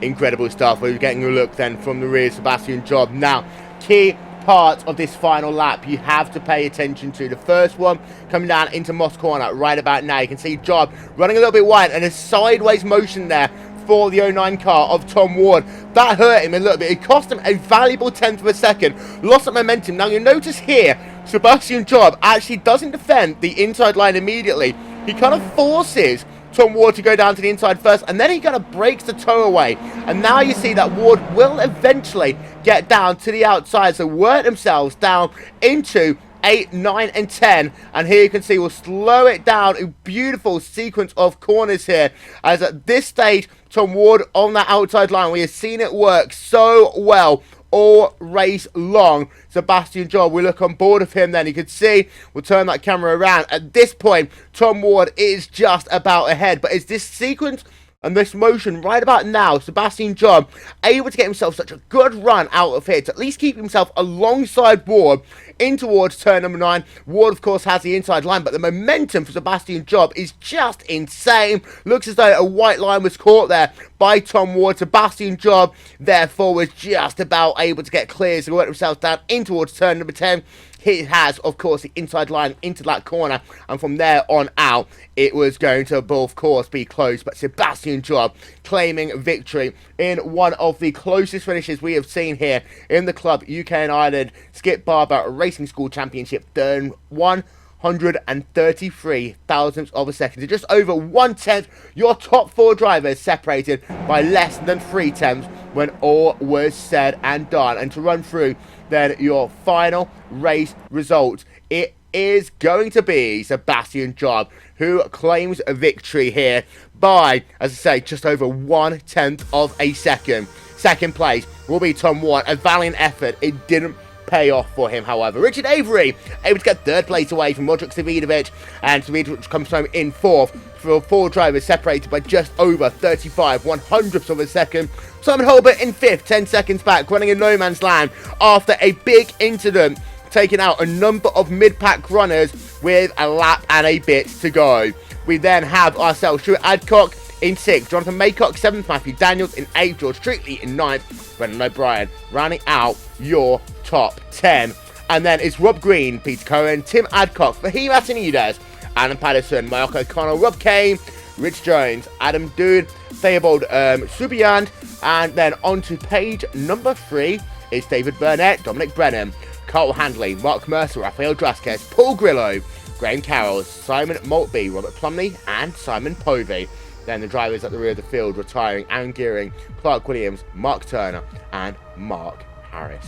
Incredible stuff. We're getting a look then from the rear, Sebastian Job. Now, key part of this final lap you have to pay attention to. The first one coming down into Moss Corner right about now. You can see Job running a little bit wide and a sideways motion there for the 09 car of Tom Ward. That hurt him a little bit. It cost him a valuable tenth of a second. Lost that momentum. Now, you'll notice here, Sebastian Job actually doesn't defend the inside line immediately. He kind of forces Tom Ward to go down to the inside first, and then he kind of breaks the toe away. And now you see that Ward will eventually get down to the outside, so work themselves down into 8, 9, and 10. And here you can see we'll slow it down. A beautiful sequence of corners here, as at this stage, Tom Ward on that outside line, we have seen it work so well all race long. Sebastian Job, we look on board of him then. You can see, we'll turn that camera around. At this point, Tom Ward is just about ahead. But it's this sequence and this motion right about now, Sebastian Job able to get himself such a good run out of here to at least keep himself alongside Ward in towards turn number 9. Ward, of course, has the inside line, but the momentum for Sebastian Job is just insane. Looks as though a white line was caught there by Tom Ward. Sebastian Job, therefore, was just about able to get clear, so work themselves down in towards turn number 10. He has, of course, the inside line into that corner, and from there on out, it was going to, of course, be close. But Sebastian Job claiming victory in one of the closest finishes we have seen here in the Club UK and Ireland Skip Barber Racing School Championship, done 133 thousandths of a second. So just over 1/10, your top 4 drivers separated by less than 3 tenths when all was said and done. And to run through then your final race results, it is going to be Sebastian Job who claims a victory here by, as I say, just over 1/10 of a second. Second place will be Tom Ward. A valiant effort. It didn't pay off for him, however. Richard Avery able to get 3rd place away from Modric Savinovic, and Savinovic comes home in 4th for 4 drivers separated by just over 35/100ths of a second. Simon Holbert in 5th, 10 seconds back, running in no man's land after a big incident, taking out a number of mid-pack runners with a lap and a bit to go. We then have ourselves Stuart Adcock in 6th, Jonathan Maycock 7th, Matthew Daniels in 8th, George Treatley in 9th, Brendan O'Brien rounding out your top 10. And then it's Rob Green, Peter Cohen, Tim Adcock, Fahim Atanides, Adam Patterson, Mayako O'Connell, Rob Kane, Rich Jones, Adam Dood, Theobald Subiand, and then on to page number 3 is David Burnett, Dominic Brennan, Carl Handley, Mark Mercer, Rafael Drasquez, Paul Grillo, Graham Carroll, Simon Maltby, Robert Plumley, and Simon Povey. Then the drivers at the rear of the field retiring: Aaron Gearing, Clark Williams, Mark Turner, and Mark Harris.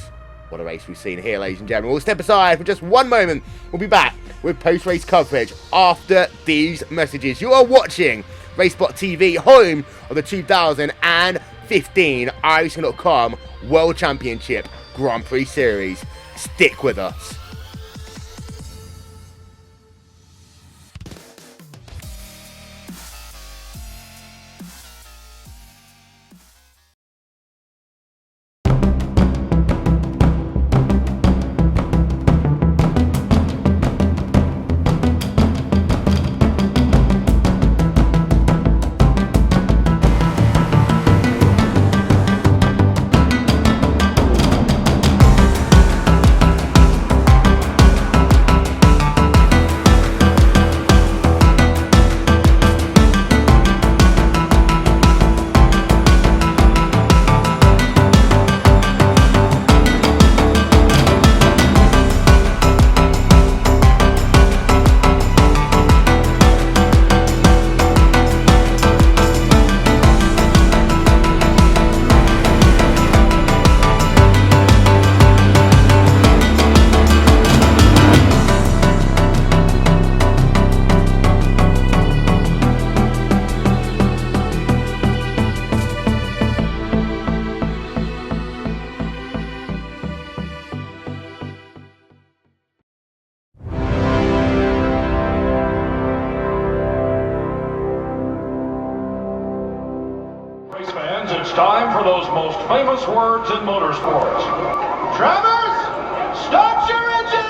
What a race we've seen here, ladies and gentlemen. We'll step aside for just one moment. We'll be back with post-race coverage after these messages. You are watching RaceSpotTV, home of the 2015 iRacing.com World Championship Grand Prix Series. Stick with us. Race fans, it's time for those most famous words in motorsports. Drivers, start your engines!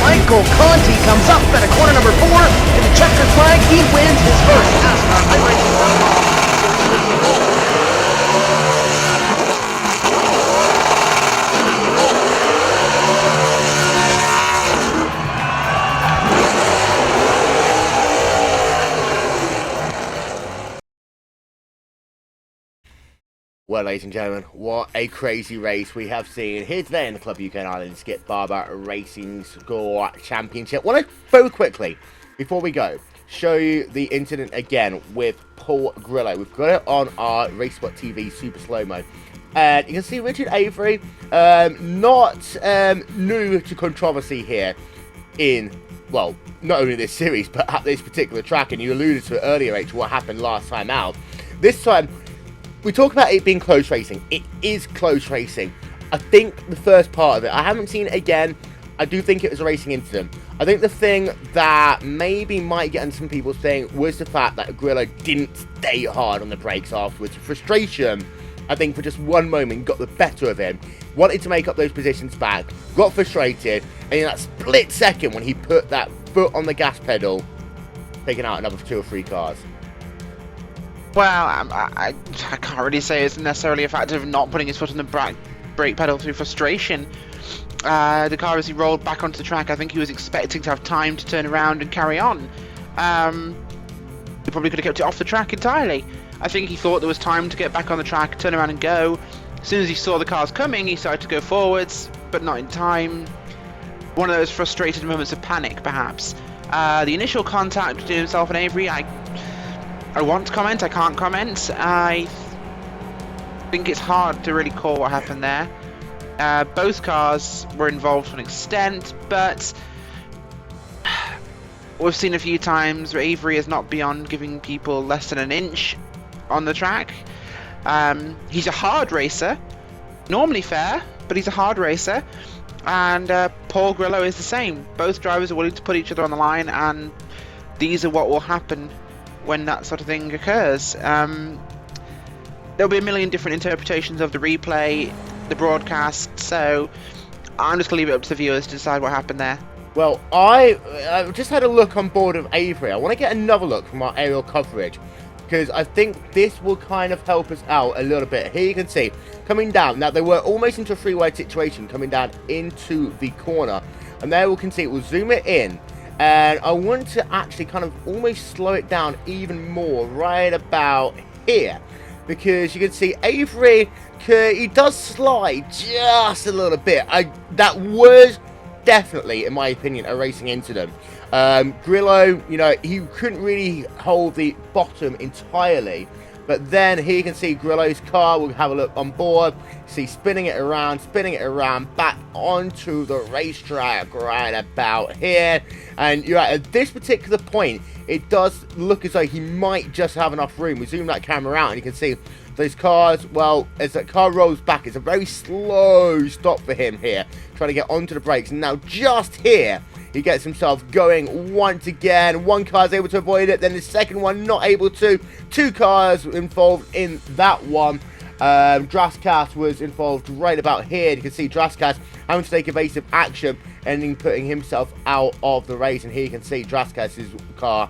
Michael Conti comes up at a corner number 4 in the checkered flag. He wins his first NASCAR iRacing. Well, ladies and gentlemen, what a crazy race we have seen here today in the Club UK and Ireland Skip Barber Racing Score Championship. I want to very quickly, before we go, show you the incident again with Paul Grillo. We've got it on our RaceSpotTV Super Slow-Mo. And you can see Richard Avery, not new to controversy here in, well, not only this series, but at this particular track. And you alluded to it earlier, H, what happened last time out. This time, we talk about it being close racing. It is close racing. I think the first part of it, I haven't seen it again. I do think it was a racing incident. I think the thing that maybe might get on some people's thing was the fact that Grillo didn't stay hard on the brakes afterwards. Frustration, I think, for just one moment got the better of him. Wanted to make up those positions back. Got frustrated. And in that split second when he put that foot on the gas pedal, taking out another 2 or 3 cars. Well, I can't really say it's necessarily a factor of not putting his foot on the brake pedal through frustration. The car, as he rolled back onto the track, I think he was expecting to have time to turn around and carry on. He probably could have kept it off the track entirely. I think he thought there was time to get back on the track, turn around and go. As soon as he saw the cars coming, he started to go forwards, but not in time. One of those frustrated moments of panic, perhaps. The initial contact between himself and Avery, I want to comment, I can't comment. I think it's hard to really call what happened there. Both cars were involved to an extent, but we've seen a few times where Avery is not beyond giving people less than an inch on the track. He's a hard racer, normally fair, but he's a hard racer. And Paul Grillo is the same. Both drivers are willing to put each other on the line, and these are what will happen when that sort of thing occurs. There'll be a million different interpretations of the replay, the broadcast, so I'm just going to leave it up to the viewers to decide what happened there. Well, I've just had a look on board of Avery. I want to get another look from our aerial coverage, because I think this will kind of help us out a little bit. Here you can see, coming down, now they were almost into a three-wide situation, coming down into the corner, and there we can see, we'll zoom it in, and I want to actually kind of almost slow it down even more right about here, because you can see Avery, he does slide just a little bit. That was definitely, in my opinion, a racing incident. Grillo, you know, he couldn't really hold the bottom entirely, but then here you can see Grillo's car. We'll have a look on board, see spinning it around, back onto the racetrack right about here. And you're right, at this particular point, it does look as though he might just have enough room. We zoom that camera out and you can see those cars. Well, as that car rolls back, it's a very slow stop for him here, trying to get onto the brakes. And now just here, he gets himself going once again. One car's able to avoid it, then the second one not able to. 2 cars involved in that one. Draskas was involved right about here. You can see Draskas having to take evasive action, ending putting himself out of the race. And here you can see Draskas' car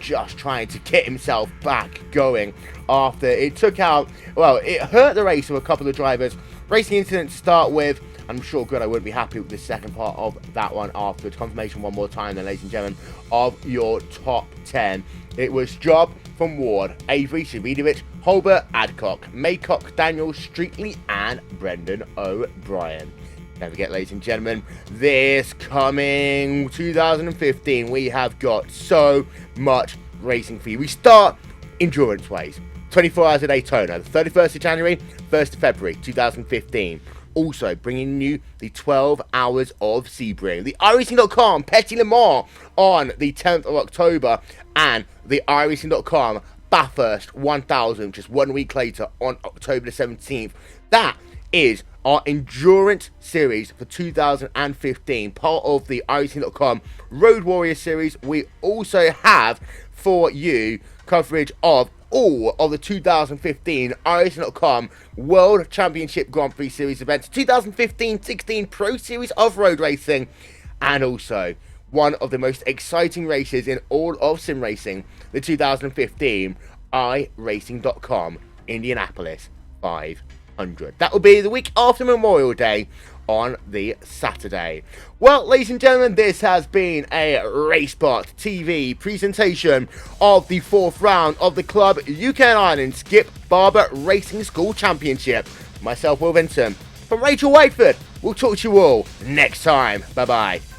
just trying to get himself back going after it took out, well, it hurt the race of a couple of drivers. Racing incident to start with. I'm sure good I wouldn't be happy with the second part of that one afterwards. Confirmation one more time then, ladies and gentlemen, of your top 10. It was Job from Ward, Avery, Savidovic, Holbert, Adcock, Maycock, Daniel, Streetley, and Brendan O'Brien. Don't forget, ladies and gentlemen, this coming 2015, we have got so much racing for you. We start endurance ways. 24 hours of Daytona, the 31st of January, 1st of February, 2015. Also bringing you the 12 hours of Sebring, the iRacing.com Petit Le Mans on the 10th of October, and the iRacing.com Bathurst 1000 just 1 week later on October the 17th. That is our endurance series for 2015, part of the iRacing.com Road Warrior series. We also have for you coverage of all of the 2015 iRacing.com World Championship Grand Prix Series events, 2015-16 Pro Series of Road Racing, and also one of the most exciting races in all of sim racing, the 2015 iRacing.com Indianapolis 500. That will be the week after Memorial Day on the Saturday. Well, ladies and gentlemen, this has been a RaceSpotTV presentation of the 4th round of the Club UK and Ireland Skip Barber Racing School Championship. Myself, Will Vinton, from Rachel Whiteford. We'll talk to you all next time. Bye-bye.